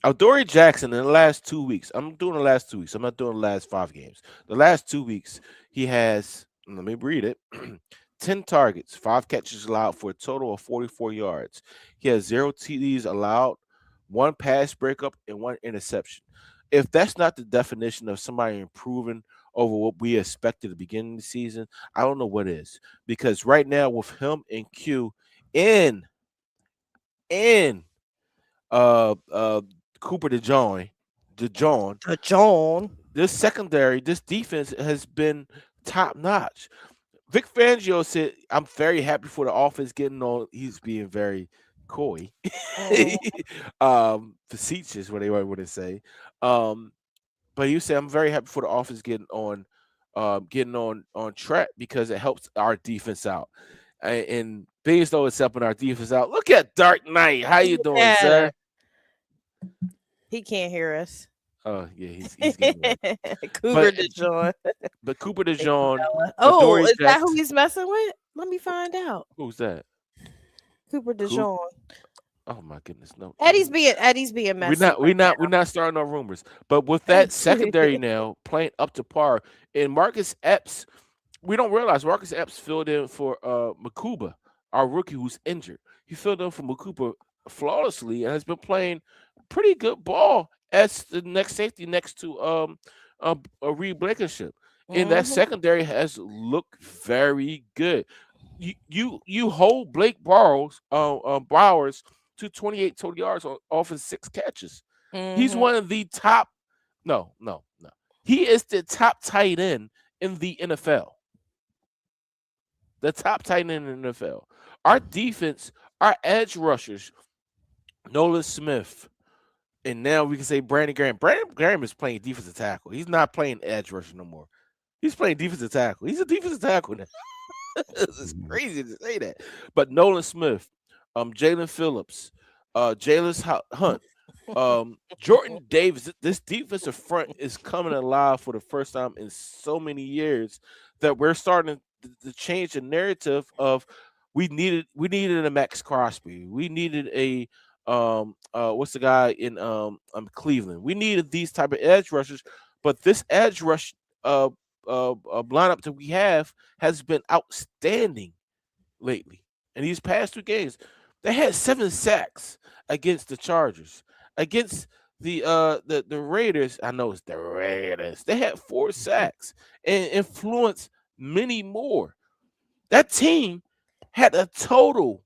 Adoree Jackson in the last 2 weeks, I'm doing the last 2 weeks. I'm not doing the last 5 games. The last 2 weeks, he has, let me read it, 10 targets, 5 catches allowed for a total of 44 yards. He has 0 TDs allowed, 1 pass breakup, and 1 interception. If that's not the definition of somebody improving over what we expected at the beginning of the season, I don't know what is. Because right now with him and Q and Cooper DeJohn, this secondary, this defense has been top notch. Vic Fangio said, "I'm very happy for the offense getting on." He's being very coy, facetious, what they want to say. But you say, "I'm very happy for the offense getting on track because it helps our defense out." And based on it's helping our defense out. Look at DarkKnight. How you doing, sir? He can't hear us. Oh yeah, he's getting Cooper DeJohn. But Cooper DeJohn. Oh, is that who he's messing with? Let me find out. Who's that? Cooper DeJohn. Oh my goodness, no. Eddie's being messy. We're not starting no rumors. But with that secondary now playing up to par, and Marcus Epps, we don't realize Marcus Epps filled in for Makuba, our rookie who's injured. He filled in for Makuba flawlessly and has been playing pretty good ball as the next safety next to Reed Blankenship. And that secondary has looked very good. you hold Blake Bowers to 28 total yards off his 6 catches. He's one of the top. No. He is the top tight end in the NFL. The top tight end in the NFL. Our defense, our edge rushers, Nolan Smith, and now we can say Brandon Graham. Brandon Graham is playing defensive tackle. He's not playing edge rusher no more. He's playing defensive tackle. He's a defensive tackle now. It's crazy to say that. But Nolan Smith, Jalen Phillips, Jalen Hunt, Jordan Davis. This defensive front is coming alive for the first time in so many years that we're starting to change the narrative of we needed a Max Crosby. We needed a what's the guy in Cleveland? We needed these type of edge rushers, but this edge rush lineup that we have has been outstanding lately. In these past 2 games, they had 7 sacks against the Chargers. Against the Raiders, I know it's the Raiders. They had 4 sacks and influenced many more. That team had a total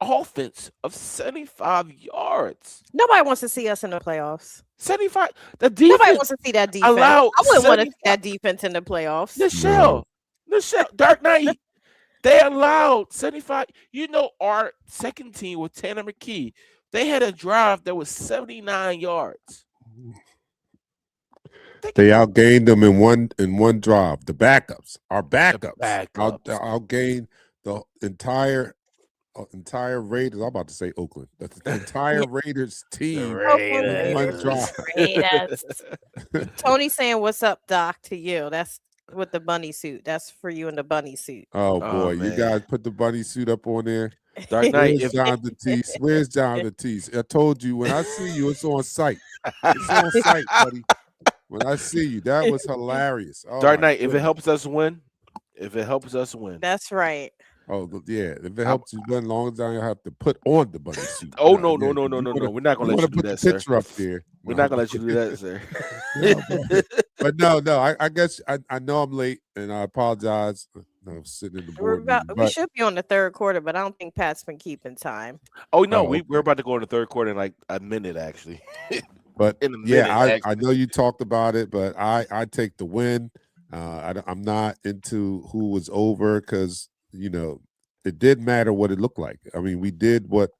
offense of 75 yards. Nobody wants to see us in the playoffs. 75. The defense. Nobody wants to see that defense. I wouldn't want to see that defense in the playoffs. Nichelle, DarkKnight. They allowed 75. You know, our second team with Tanner McKee, they had a drive that was 79 yards. They outgained them in one drive. The backups, our backups, outgained the entire Raiders. I'm about to say Oakland. The entire Raiders team. One drive. Tony's saying, "What's up, Doc?" To you. That's with the bunny suit. That's for you in the bunny suit. Oh boy, you guys put the bunny suit up on there. Where's Jonathan Teese? Where's Jonathan Teese? I told you, when I see you, it's on site. It's on site, buddy. When I see you, that was hilarious. Oh, DarkKnight, if it helps us win. That's right. Oh yeah, if it helps you win, long as I don't have to put on the bunny suit. Oh no. We're not gonna let you do that, sir. Picture up there. We're not gonna let you do that, sir. But no. I guess I know I'm late, and I apologize. I'm sitting in the board. We should be on the 3rd quarter, but I don't think Pat's been keeping time. Oh no, we're about to go in the 3rd quarter in like a minute, actually. But I know you talked about it, but I take the win. I'm not into who was over because it did matter what it looked like. I mean, we did what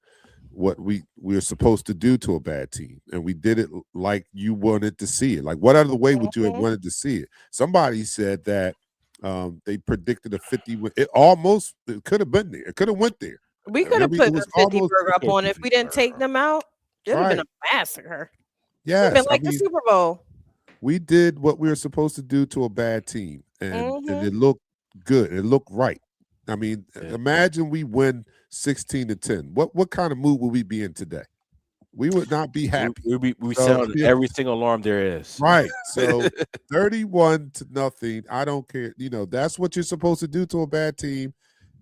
we were supposed to do to a bad team, and we did it like you wanted to see it. Like, what other way would you have wanted to see it? Somebody said that they predicted a 50 win. It could have been there. It could have went there. We could have put the 50 burger up on if we didn't take them out. It would have been a massacre. Yeah, been like the Super Bowl. We did what we were supposed to do to a bad team, and it looked good. It looked right. I mean, imagine we win 16-10. What kind of mood would we be in today? We would not be happy. We sounded every single alarm there is. Right. So 31-0. I don't care. That's what you're supposed to do to a bad team.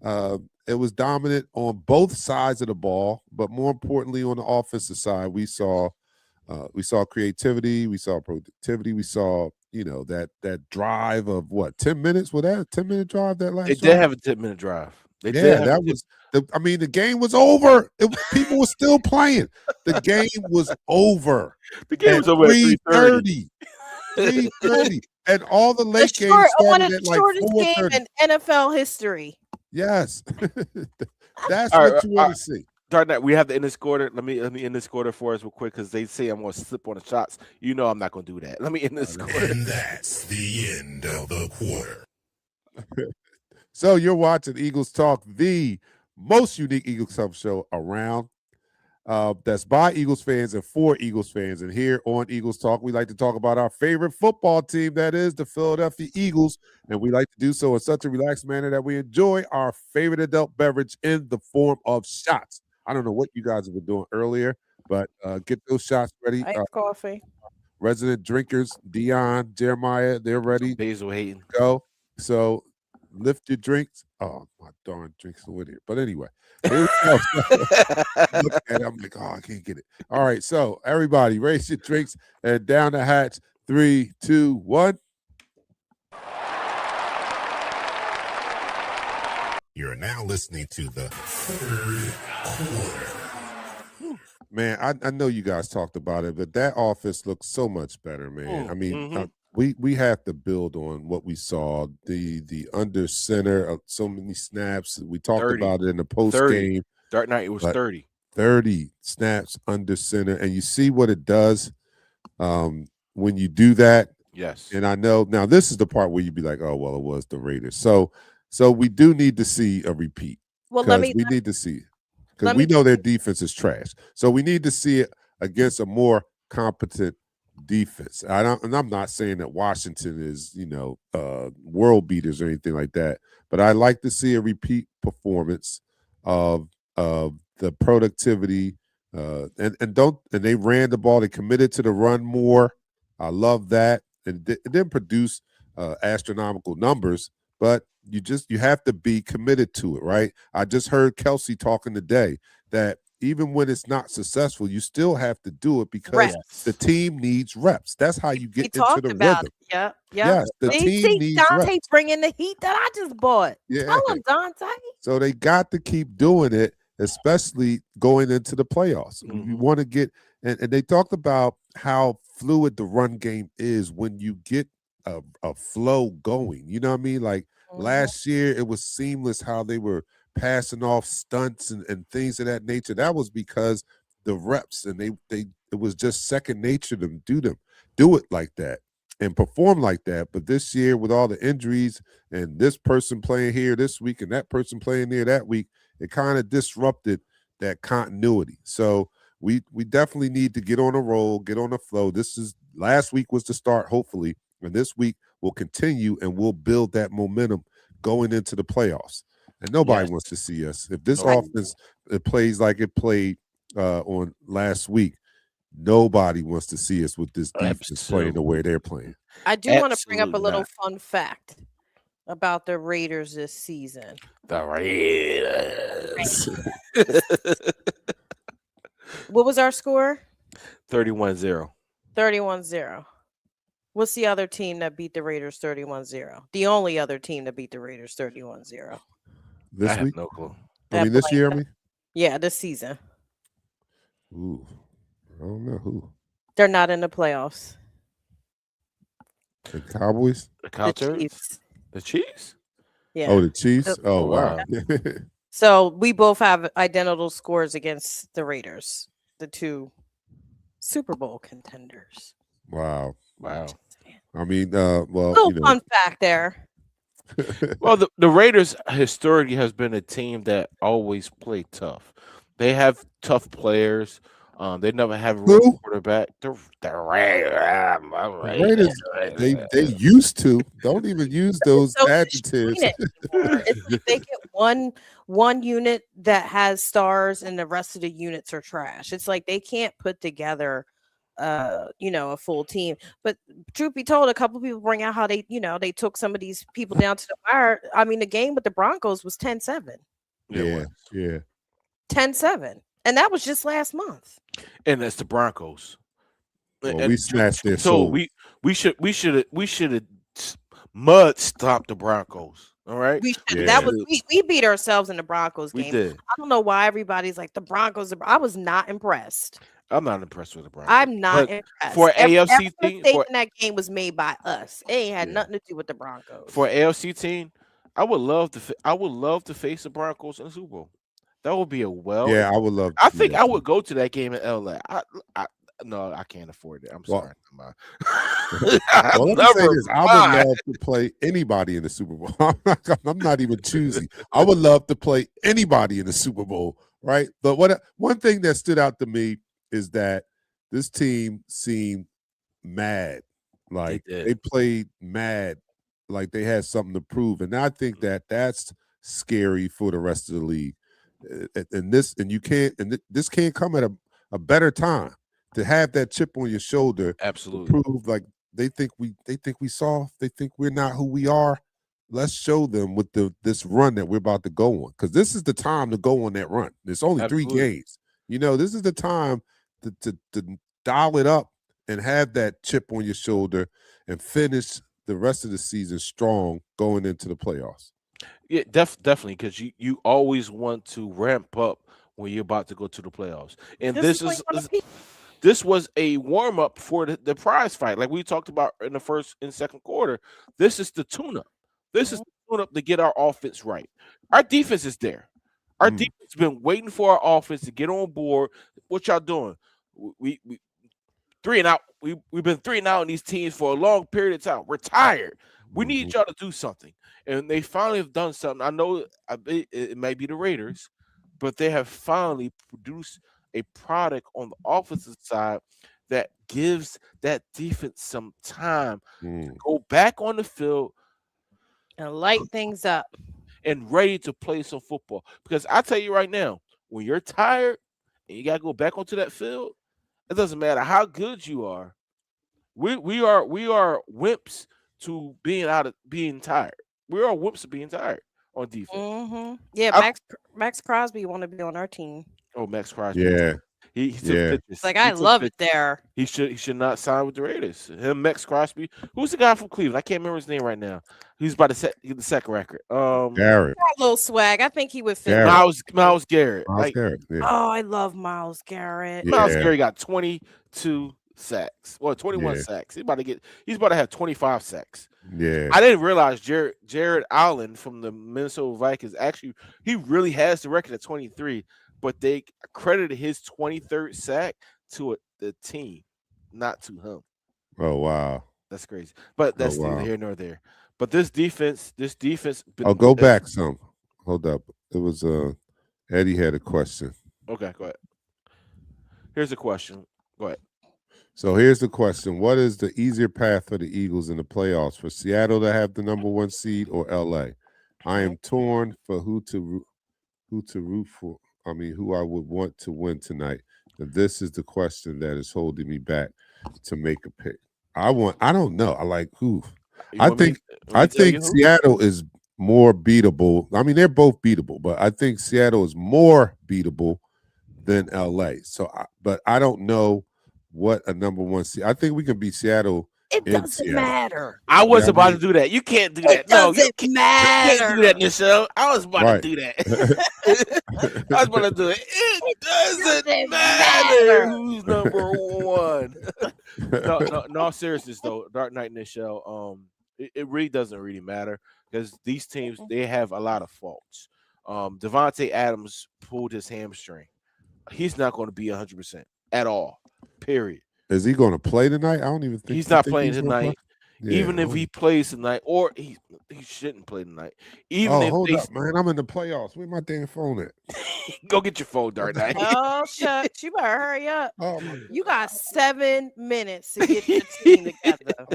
It was dominant on both sides of the ball, but more importantly, on the offensive side, we saw creativity, we saw productivity, we saw that drive of 10 minutes. Was that a 10-minute drive that last? They did have a 10-minute drive. The game was over. People were still playing. The game was over. The game was over at 3:30. 3:30. And all the late games started at like 4:30. Game in NFL history. Yes. That's what you want to see. DarkKnight, we have to end this quarter. Let me end this quarter for us real quick because they say I'm going to slip on the shots. I'm not going to do that. Let me end this quarter. And that's the end of the quarter. So you're watching Eagles Talk, the most unique Eagles Talk show around. That's by Eagles fans and for Eagles fans. And here on Eagles Talk, we like to talk about our favorite football team, that is the Philadelphia Eagles. And we like to do so in such a relaxed manner that we enjoy our favorite adult beverage in the form of shots. I don't know what you guys have been doing earlier, but get those shots ready. Iced coffee. Resident drinkers, Dion, Jeremiah, they're ready. Basil Hayden. Go. So lift your drinks. Oh, my darn drinks are with it. But anyway, here we go. Look at it, I'm like, I can't get it. All right, so everybody, raise your drinks and down the hatch. 3, 2, 1. You're now listening to the third quarter. Man, I know you guys talked about it, but that offense looks so much better, man. I mean, we have to build on what we saw. The under center of so many snaps. We talked 30, about it in the post 30. game. DarkKnight, it was 30. 30 snaps under center, and you see what it does when you do that. Yes. And I know now this is the part where you'd be like, oh well, it was the Raiders. So we do need to see a repeat. Well, we need to see it. Because we know their defense is trash. So we need to see it against a more competent defense. And I'm not saying that Washington is, world beaters or anything like that. But I like to see a repeat performance of the productivity. And they ran the ball. They committed to the run more. I love that. And it didn't produce astronomical numbers, but you have to be committed to it, right? I just heard Kelsey talking today that even when it's not successful, you still have to do it because the team needs reps. That's how you get into the rhythm. Yeah. Yes, the team needs Dante reps. bringing the heat that I just bought. Yeah. Tell him, Dante. So they got to keep doing it, especially going into the playoffs. You want to get and they talked about how fluid the run game is when you get a flow going. You know what I mean? Like last year, it was seamless how they were passing off stunts and things of that nature. That was because the reps and it was just second nature to do it like that and perform like that. But this year, with all the injuries and this person playing here this week and that person playing there that week, it kind of disrupted that continuity. So we definitely need to get on a roll, get on a flow. Last week was the start, hopefully, and this week will continue and we'll build that momentum going into the playoffs. And nobody wants to see us. If this offense it plays like it played on last week, nobody wants to see us with this defense playing the way they're playing. I do want to bring up a little fun fact about the Raiders this season. The Raiders. What was our score? 31-0. 31-0. What's the other team that beat the Raiders 31-0? The only other team that beat the Raiders 31-0. This week? No clue. This year, Yeah, this season. Ooh. I don't know who. They're not in the playoffs. The Cowboys? The Chiefs? The Chiefs? Yeah. Oh, the Chiefs? Oh, wow. So we both have identical scores against the Raiders, the two Super Bowl contenders. Wow. I mean, fun fact there. Well, the Raiders historically has been a team that always played tough. They have tough players. They never have a real quarterback. The Raiders, they used to. Don't even use those adjectives. It's like they get one unit that has stars and the rest of the units are trash. It's like they can't put together a full team. But truth be told, a couple of people bring out how they took some of these people down to the wire. I mean, the game with the Broncos was 10-7. Yeah. 10-7. And that was just last month. And that's the Broncos. Well, we smashed their soul. So we should have mud stopped the Broncos. All right. We beat ourselves in the Broncos game. We did. I don't know why everybody's like the Broncos. I was not impressed. I'm not impressed with the Broncos. I'm not impressed. For AFC team, that game was made by us. It ain't had nothing to do with the Broncos. For AFC team, I would love to face the Broncos in the Super Bowl. That would be I would love. I think I would go to that game in LA. No, I can't afford it. I'm sorry. Let me say this: I would love to play anybody in the Super Bowl. I'm not even choosy. I would love to play anybody in the Super Bowl, right? But one thing that stood out to me is that this team seemed mad, like they played mad, like they had something to prove, and I think that's scary for the rest of the league. This can't come at a better time to have that chip on your shoulder. Absolutely, to prove like they think we soft, they think we're not who we are. Let's show them with this run that we're about to go on, because this is the time to go on that run. There's only 3 games. This is the time to dial it up and have that chip on your shoulder and finish the rest of the season strong going into the playoffs. Yeah, definitely, because you always want to ramp up when you're about to go to the playoffs, and This is when you want to peak. this was a warm up for the prize fight, like we talked about in the first and second quarter. This is the tune up. This is the tune up to get our offense right. Our defense is there. Our defense has been waiting for our offense to get on board. What y'all doing? We 3-and-out. We've been 3-and-out in these teams for a long period of time. We're tired. We need y'all to do something, and they finally have done something. I know it may be the Raiders, but they have finally produced a product on the offensive side that gives that defense some time to go back on the field and light things up and ready to play some football. Because I tell you right now, when you're tired and you got to go back onto that field, it doesn't matter how good you are. We are wimps to being tired. We are wimps to being tired on defense. Yeah, Max Crosby want to be on our team. Oh, Max Crosby. Yeah. He took pictures. Like, I love it there. He should not sign with the Raiders. Him, Max Crosby. Who's the guy from Cleveland? I can't remember his name right now. He's about to set the second record. Garrett. Got a little swag. I think he would fit. Miles Garrett. Garrett. Yeah. Oh, I love Miles Garrett. Miles Garrett got 22 sacks. Well, 21 sacks. He's about to have 25 sacks. Yeah. I didn't realize Jared Allen from the Minnesota Vikings he really has the record at 23. But they credited his 23rd sack to the team, not to him. Oh, wow. That's crazy. But that's neither here nor there. But this defense. I'll go back some. Hold up. It was Eddie had a question. Okay, go ahead. Here's a question. Go ahead. So here's the question. What is the easier path for the Eagles in the playoffs? For Seattle to have the number 1 seed or LA? I am torn for who to root for. I mean, who I would want to win tonight. And this is the question that is holding me back to make a pick. I don't know. I like who. I think Seattle is more beatable. I mean, they're both beatable, but I think Seattle is more beatable than LA. So, but I don't know what a number 1 seed. I think we can beat Seattle. It doesn't matter. I was about to do that. You can't do that. It doesn't matter. You can't do that, Nichelle. I was about to do that. I was about to do it. It doesn't matter who's number 1. No, all seriousness though, DarkKnight, Nichelle. It really doesn't really matter because these teams they have a lot of faults. Devontae Adams pulled his hamstring. He's not going to be 100% at all. Period. Is he going to play tonight? I don't even think he's not playing tonight. Yeah, even if he plays tonight, or he shouldn't play tonight. Even if hold up, man, I'm in the playoffs. Where my damn phone at? Go get your phone, DarkKnight. Oh, shucks. You better hurry up. You got 7 minutes to get your team together.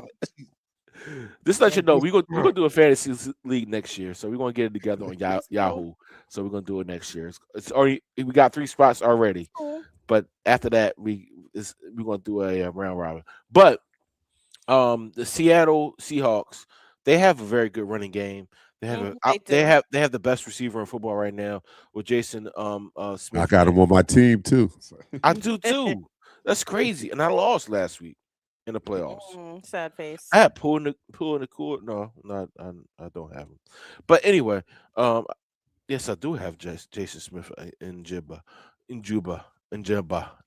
This let you know we're gonna do a fantasy league next year, so we're gonna get it together on Yahoo. So we're gonna do it next year. It's already we got 3 spots already, but after that we're gonna do a round robin. But the Seattle Seahawks, they have a very good running game. They have they have the best receiver in football right now with Jason Smith. I got him on my team too. I do too. That's crazy, and I lost last week in the playoffs. Sad face. I had pull in the court. No, I don't have him. But anyway, yes, I do have Jason Smith in Juba.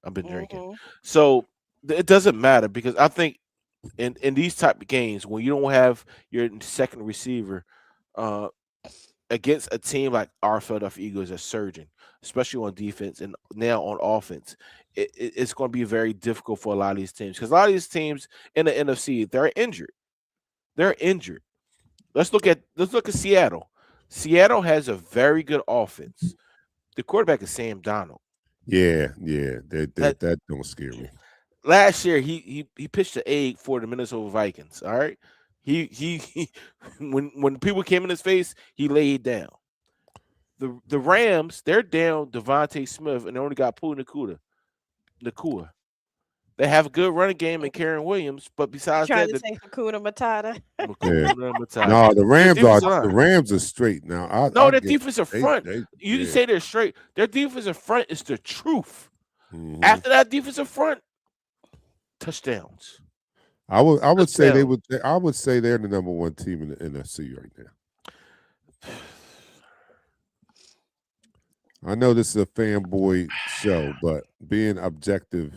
I've been drinking. So it doesn't matter because I think in these type of games when you don't have your second receiver against a team like our Philadelphia Eagles are surging, especially on defense and now on offense, it's going to be very difficult for a lot of these teams because a lot of these teams in the NFC they're injured. Let's look at Seattle. Seattle has a very good offense. The quarterback is Sam Darnold. Yeah, that don't scare me. Last year he pitched the egg for the Minnesota Vikings. All right, he when people came in his face, he laid down. The Rams, they're down Devontae Smith and they only got Pooh Nakua. They have a good running game in Karen Williams, but besides trying that, to say Hakuna Matata. No, the Rams are straight now. Their defensive front. You didn't say they're straight. Their defensive front is the truth. Mm-hmm. After that defensive front, touchdowns. I would say they would. I would say they're the number 1 team in the NFC right now. I know this is a fanboy show, but being objective,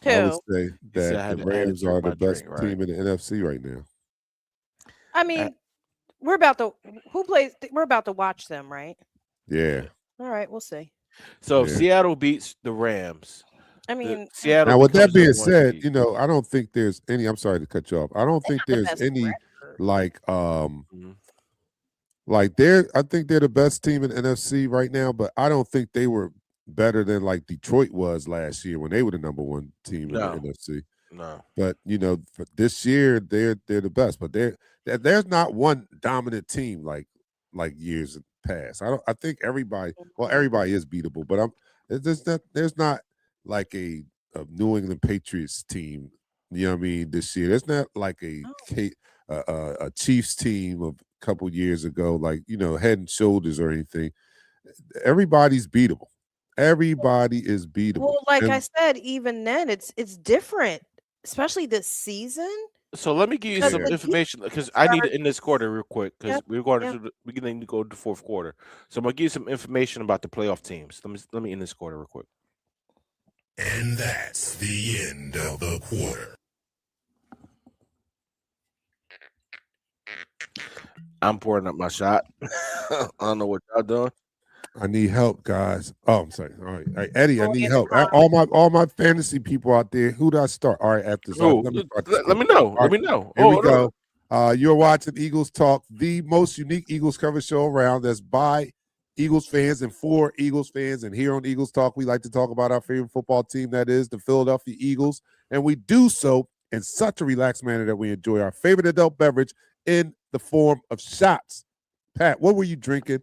I would Who? say that the I had to Rams drink are the my best drink, right? team in the NFC right now. I mean, we're about to who plays? We're about to watch them, right? Yeah. All right, we'll see. So if Yeah. Seattle beats the Rams, I mean, Seattle Now, with that becomes the being 1 said, seed. you know, I don't think there's any. I'm sorry to cut you off. I don't they think have the there's best any record. like Mhm. like I think they're the best team in NFC right now, but I don't think they were better than like Detroit was last year when they were the number one team in the No, NFC. no. But you know, for this year they're the best. But there's not one dominant team like years past. I think everybody everybody is beatable, but there's not like a New England Patriots team. You know what I mean? This year there's not like a Chiefs team of a couple years ago, like you know, head and shoulders or anything. Everybody's beatable. Everybody is beatable. Well, like I And said, even then, it's different, especially this season. So let me give you Because some the information because defense I need are to end this quarter real quick because Yep, we're going yep. to beginning to go to the fourth quarter. So I'm gonna give you some information about the playoff teams. Let me end this quarter real quick. And that's the end of the quarter. I'm pouring up my shot. I don't know what y'all doing. I need help, guys. Oh, I'm sorry. All right, Eddie, I Going need in the help. comments. All my fantasy people out there. Who do I start? All right, after this, Oh, let me start this. let me know. All Let right, me know. here we Oh, no. go. You're watching Eagles Talk, the most unique Eagles coverage show around. That's by Eagles fans and for Eagles fans. And here on Eagles Talk, we like to talk about our favorite football team, that is the Philadelphia Eagles. And we do so in such a relaxed manner that we enjoy our favorite adult beverage in the form of shots. Pat, what were you drinking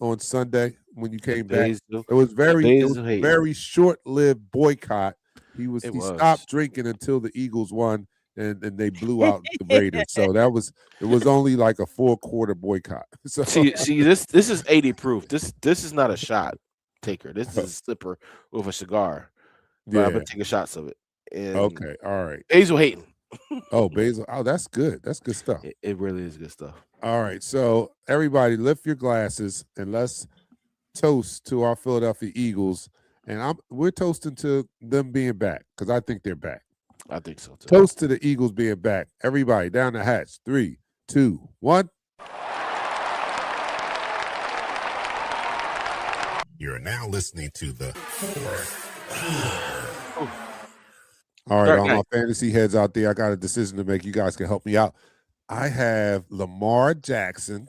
on Sunday when you came back? It was hating. very short-lived boycott. He Was. stopped drinking until the Eagles won and they blew out the Raiders. So it was only like a 4-quarter boycott. So See, this is 80 proof. This is not a shot taker. This is a sipper with a cigar. But I've yeah. been taking shots of it. And Okay. All right. Hazel hating. Oh, basil. Oh, that's good. That's good stuff. It really is good stuff. All right. So everybody lift your glasses and let's toast to our Philadelphia Eagles. And we're toasting to them being back because I think they're back. I think so too. Toast to the Eagles being back. Everybody down the hatch. 3, 2, 1. You're now listening to the fourth. All right, all DarkKnight. my fantasy heads out there, I got a decision to make. You guys can help me out. I have Lamar Jackson,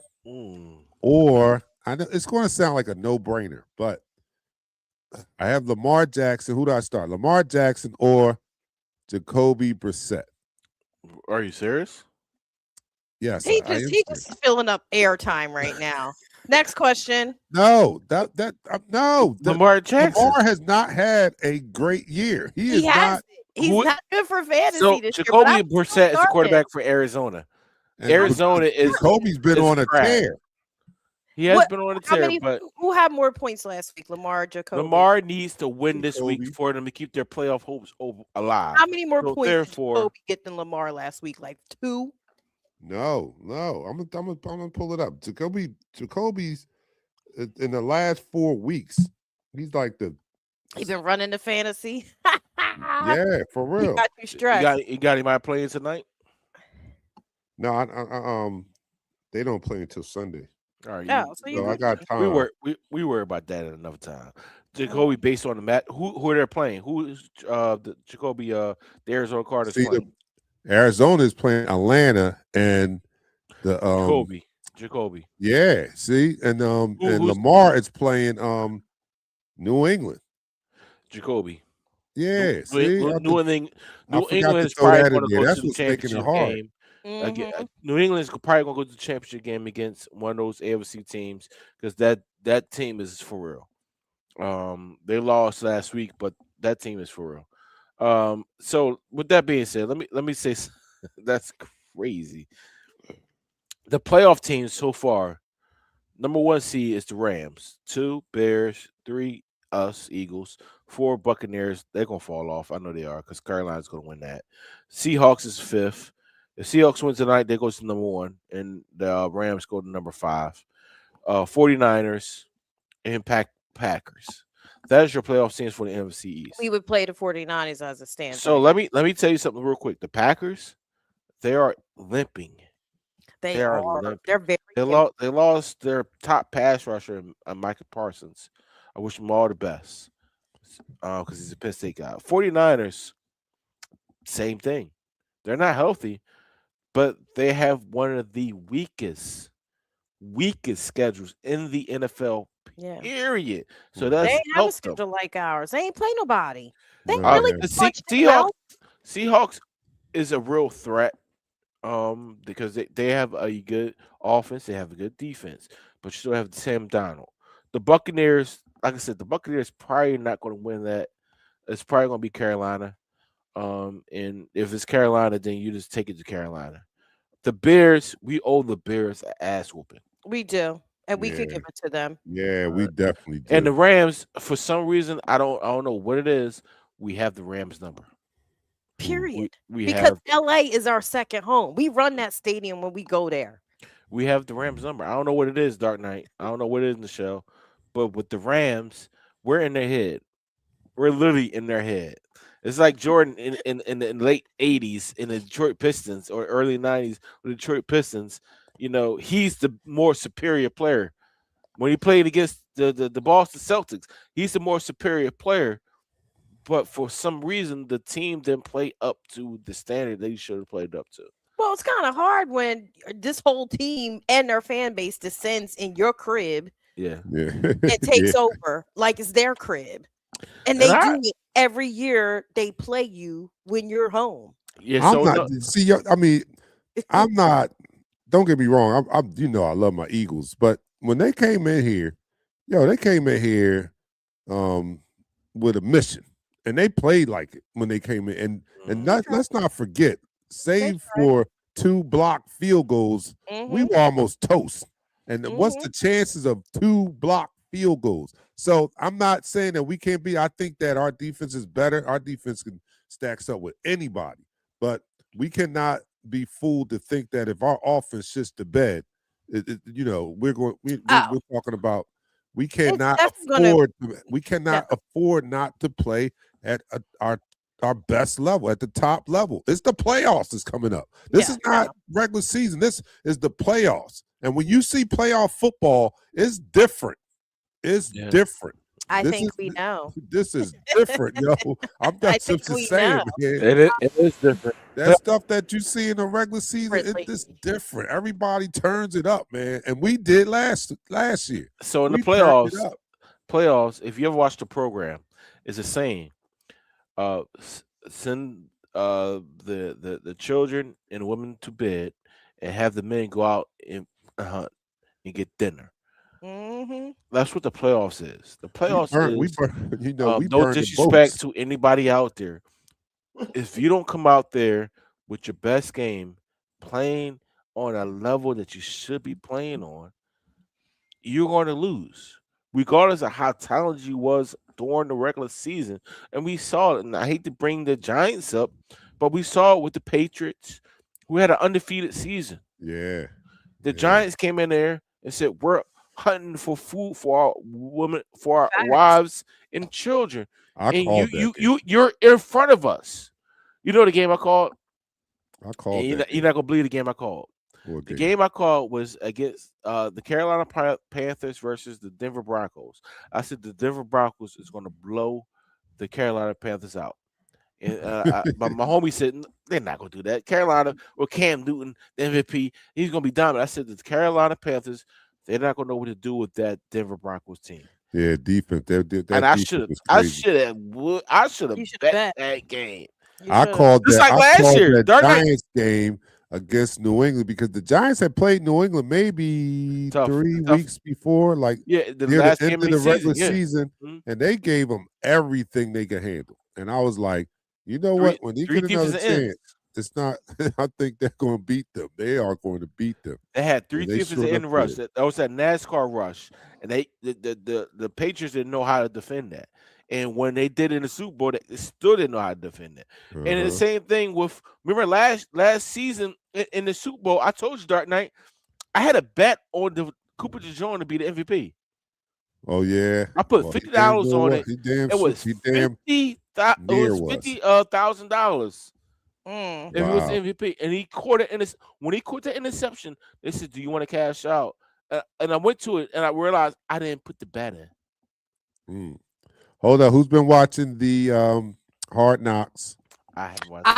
or I know it's going to sound like a no-brainer, but I have Lamar Jackson. Who do I start? Lamar Jackson or Jacoby Brissett? Are you serious? Yes, He just is filling up airtime right now. Next question. No, Lamar Jackson. Lamar has not had a great year. He's not good for fantasy So this Jacoby year. Brissett is the quarterback for Arizona. Arizona is Jacoby's been on a tear. He has been on a tear, but who had more points last week? Lamar or Jacoby? Lamar needs to win this week for them to keep their playoff hopes alive. How many more points did Jacoby get than Lamar last week? Like 2? No. I'm gonna pull it up. Jacoby's in the last 4 weeks. He's like He's been running the fantasy. Yeah, for real. He got you stressed. You got anybody playing tonight? No, they don't play until Sunday. All right. So I got time. We worry about that at another time. Jacoby, based on the mat, who they're playing? Who is the Jacoby? The Arizona Cardinals playing? Arizona is playing Atlanta and the Jacoby. Yeah, see, and Lamar is playing New England. Jacoby. Yeah, New England is probably going to go to the championship game. New England is probably going to go to the championship game against one of those AFC teams because that team is for real. They lost last week, but that team is for real. So with that being said, let me say that's crazy. The playoff teams so far, number 1 seed is the Rams, 2 Bears, 3 us Eagles, 4 Buccaneers. They're gonna fall off. I know they are because Carolina's gonna win that. Seahawks is 5th. If Seahawks win tonight, they go to number 1, and the Rams go to number 5. 49ers, and Packers. That is your playoff stands for the NFC East. We would play the 49ers as it stands. So right let me tell you something real quick. The Packers, they are limping. They are. limping. They're very. They lost their top pass rusher, Micah Parsons. I wish him all the best because he's a Penn State guy. 49ers, same thing. They're not healthy, but they have one of the weakest schedules in the NFL. Yeah. Period. So that's They have a schedule like ours. They ain't play nobody. They really the Seahawks is a real threat. Because they have a good offense, they have a good defense, but you still have Sam Donald. The Buccaneers, like I said, the Buccaneers probably not going to win that. It's probably going to be Carolina. And if it's Carolina, then you just take it to Carolina. The Bears, we owe the Bears an ass whooping. We do, and we could give it to them. Yeah, we definitely do. And the Rams, for some reason, I don't know what it is. We have the Rams number. Period. Because LA is our second home. We run that stadium when we go there. We have the Rams number. I don't know what it is, DarkKnight. I don't know what it is, Nichelle. But with the Rams, we're in their head. We're literally in their head. It's like Jordan in the late 80s in the Detroit Pistons or early 90s with the Detroit Pistons. You know, he's the more superior player. When he played against the Boston Celtics, he's the more superior player. But for some reason, the team didn't play up to the standard they should have played up to. Well, it's kind of hard when this whole team and their fan base descends in your crib. Yeah. And takes over like it's their crib. And they do it every year. They play you when you're home. Yeah, I'm not. Don't get me wrong. I love my Eagles, but when they came in here, they came in here with a mission. And they played like it when they came in. And let's not forget, save for 2 blocked field goals, we were almost toast. And what's the chances of 2 blocked field goals? So I'm not saying that we can't be. I think that our defense is better. Our defense can stacks up with anybody. But we cannot be fooled to think that if our offense shits the bed, we're talking about we cannot afford not to play at our best level, at the top level. It's the playoffs that's coming up. This is not regular season. This is the playoffs. And when you see playoff football, it's different. It's different. I think we know. This is different, yo. I'm not simply saying, man. It is different. That stuff that you see in the regular season, it's different. Everybody turns it up, man. And we did last year. So in the playoffs, if you ever watch the program, it's a saying. Send the children and women to bed and have the men go out and hunt and get dinner. That's what the playoffs is. The playoffs no disrespect to anybody out there. If you don't come out there with your best game, playing on a level that you should be playing on, you're going to lose, regardless of how talented you was during the regular season. And we saw it. And I hate to bring the Giants up, but we saw it with the Patriots, who had an undefeated season. Yeah. The Giants came in there and said, we're hunting for food for our women, for our wives and children. You're in front of us. You know the game I called? You're not gonna believe the game I called. The game I called was against the Carolina Panthers versus the Denver Broncos. I said the Denver Broncos is going to blow the Carolina Panthers out. And my homie said they're not going to do that. Carolina or Cam Newton, the MVP, he's going to be dominant. I said the Carolina Panthers, they're not going to know what to do with that Denver Broncos team. Yeah, defense. And I should have bet that game. I called just that. Like last year, the Giants game against New England because the Giants had played New England maybe 3 weeks before, like the last end of the regular season, and they gave them everything they could handle. And I was like, you know what? When they get another chance, it's not. I think they're going to beat them. They are going to beat them. They had 3 defensive end rush. That was that NASCAR rush, and the Patriots didn't know how to defend that. And when they did it in the Super Bowl, they still didn't know how to defend it. And the same thing with, remember last season in the Super Bowl, I told you, DarkKnight, I had a bet on the Cooper DeJean to be the MVP. Oh yeah. I put Well, $50 on it. He damn It was he damn near was. $50,000. Mm. If he was Wow. MVP, and he caught it when he caught the interception, they said, "Do you want to cash out?" And I went to it, and I realized I didn't put the bet in. Hold on, who's been watching the Hard Knocks? I haven't watched.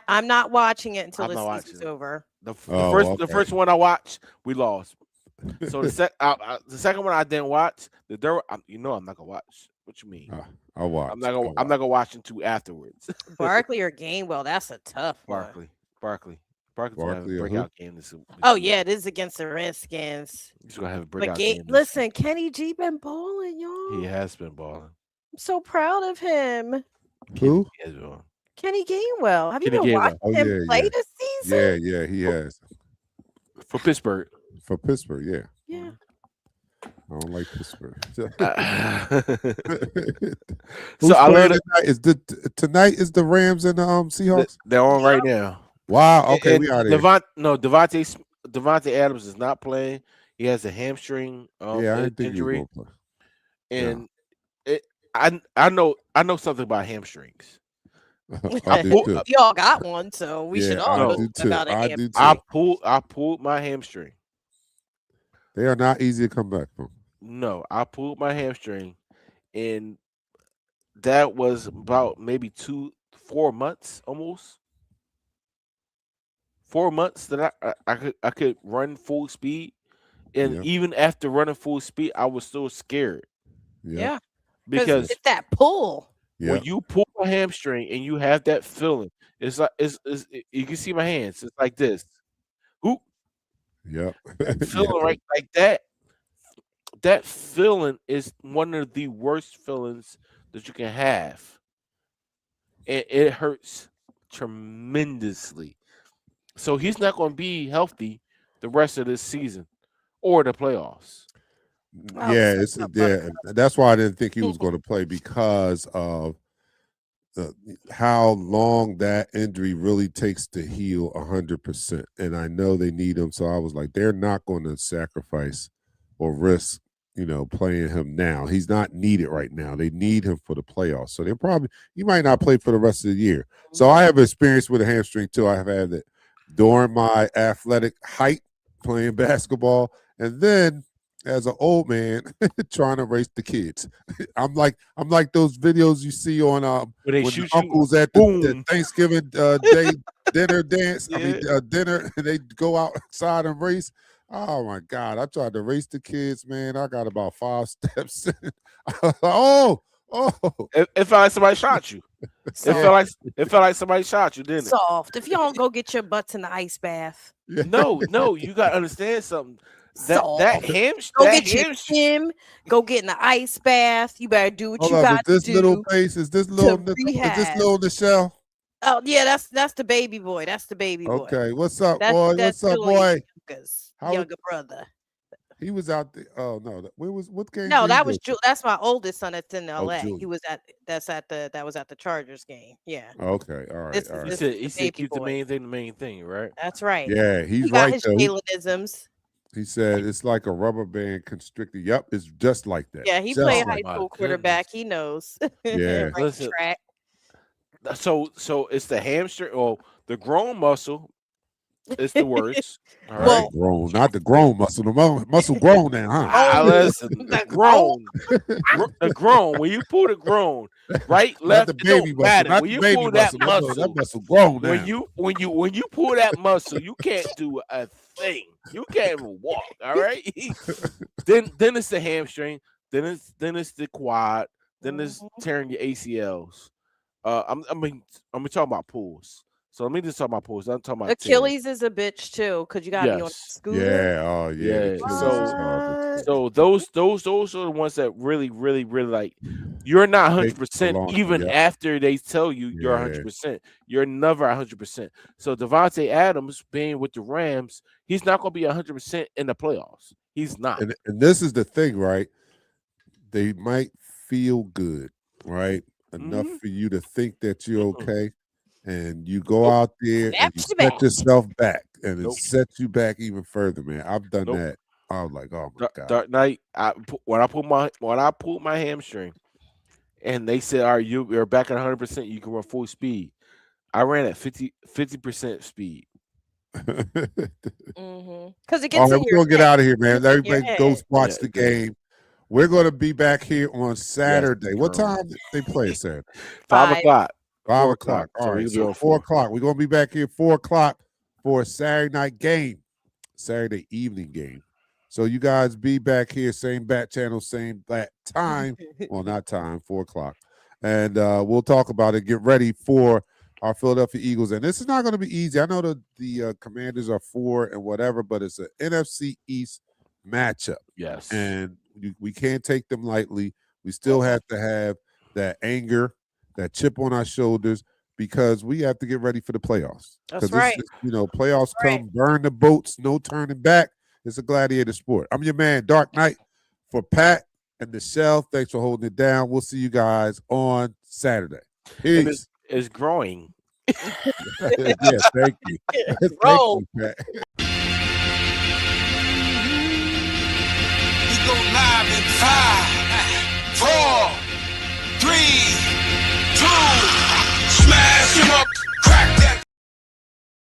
I'm not watching it until I'm the not season's watching it. over. The first one I watched, we lost. So the second one I didn't watch. The third, I'm not gonna watch. What you mean? I'll watch. I'm not gonna watch until afterwards. Barkley or Gainwell, that's a tough one. Barkley's gonna have a Barkley or breakout game this Oh week. yeah, it is against the Redskins. He's gonna have a But breakout game. listen, Kenny G been balling, y'all. He has been balling. I'm so proud of him. Who? He has been. Kenny Gainwell. Have Kenny you been Gainwell. watching him play this season? Yeah, he has. For Pittsburgh. For Pittsburgh, yeah. Yeah. I don't like Pittsburgh. So I learned tonight is the Rams and the Seahawks. They're on right now. Wow. Okay, we are there. Devontae Adams is not playing. He has a hamstring injury. And I know something about hamstrings. We all got one, so we should all know about it. I pulled my hamstring. They are not easy to come back from. No, I pulled my hamstring, and that was about maybe 4 months, almost 4 months that I could run full speed, and even after running full speed, I was still scared. Yeah, because it's that pull. When you pull a hamstring and you have that feeling, it's like you can see my hands. It's like this. Whoop. Yep. Feeling right like that. That feeling is one of the worst feelings that you can have. And it hurts tremendously. So he's not going to be healthy the rest of this season or the playoffs. That's why I didn't think he was going to play, because of how long that injury really takes to heal 100%. And I know they need him, so I was like, they're not going to sacrifice or risk, playing him now. He's not needed right now. They need him for the playoffs. So he might not play for the rest of the year. So I have experience with a hamstring too. I have had it during my athletic height playing basketball, and then as an old man trying to race the kids. I'm like those videos you see on when the uncles at the Thanksgiving day dinner dance. Yeah. Dinner, and they go outside and race. Oh my God! I tried to race the kids, man. I got about 5 steps. Oh! It felt like somebody shot you. It felt like somebody shot you, didn't it? Soft. If you don't go get your butts in the ice bath. No, you gotta understand something. Go get your gym. Go get in the ice bath. You better do what you got to do. Is this little Nichelle? Oh yeah, that's the baby boy. That's the baby boy. Okay, what's up, boy? What's up, boy? Younger brother. He was out there. Oh no, what game? No, that's my oldest son. That's in LA. He was that was at the Chargers game. Yeah. Okay, all right. He said keep the main thing, right? That's right. Yeah, he's got right his though. Shailanisms. He said it's like a rubber band constrictor. Yep, it's just like that. Yeah, he played high school quarterback. He knows. Yeah. Listen, so it's the hamstring or the groin muscle. It's the worst. All right. Well, grown, not the grown muscle. The muscle grown now, huh? Listen, the grown. When you pull the grown, right, left, not the baby muscle. Not when you baby pull that muscle, that muscle grown now. When you pull that muscle, you can't do a thing. You can't even walk. All right. then it's the hamstring. Then it's the quad. Then it's tearing your ACLs. I'm talking about pulls. So let me just talk about pulls. I'm talking about Achilles is a bitch too, because you gotta be on a scooter. Yeah, oh yeah. So those are the ones that really like. You're not 100% even after they tell you you're 100%. You're never 100%. So Devontae Adams being with the Rams, he's not going to be 100% in the playoffs. He's not. And this is the thing, right? They might feel good, right? Enough for you to think that you're okay. And you go out there and you set yourself back, and it sets you back even further, man. I've done that I was like, oh my God. Dark Knight. When I pulled my hamstring, and they said, "All right, you're back at 100%. You can run full speed." I ran at 50% speed. Because it All gets right, in we're your gonna get head. out of here, man. It's in your Everybody go head. watch the game. We're gonna be back here on Saturday. What girl. time they play Saturday? 5 o'clock. 5 4 o'clock. All So right. we'll be So on 4 o'clock. We're gonna be back here 4 o'clock for a Saturday night game, Saturday evening game. So you guys be back here, same bat channel, same bat time. Well, not time, 4 o'clock. And we'll talk about it. Get ready for our Philadelphia Eagles. And this is not going to be easy. I know the Commanders are 4 and whatever, but it's an NFC East matchup. Yes. And we can't take them lightly. We still have to have that anger, that chip on our shoulders, because we have to get ready for the playoffs. That's right. Playoffs come, burn the boats, no turning back. It's a gladiator sport. I'm your man, DarkKnight, for Pat and Nichelle. Thanks for holding it down. We'll see you guys on Saturday. Peace. It's growing. Yeah, thank you. Thank you, Pat.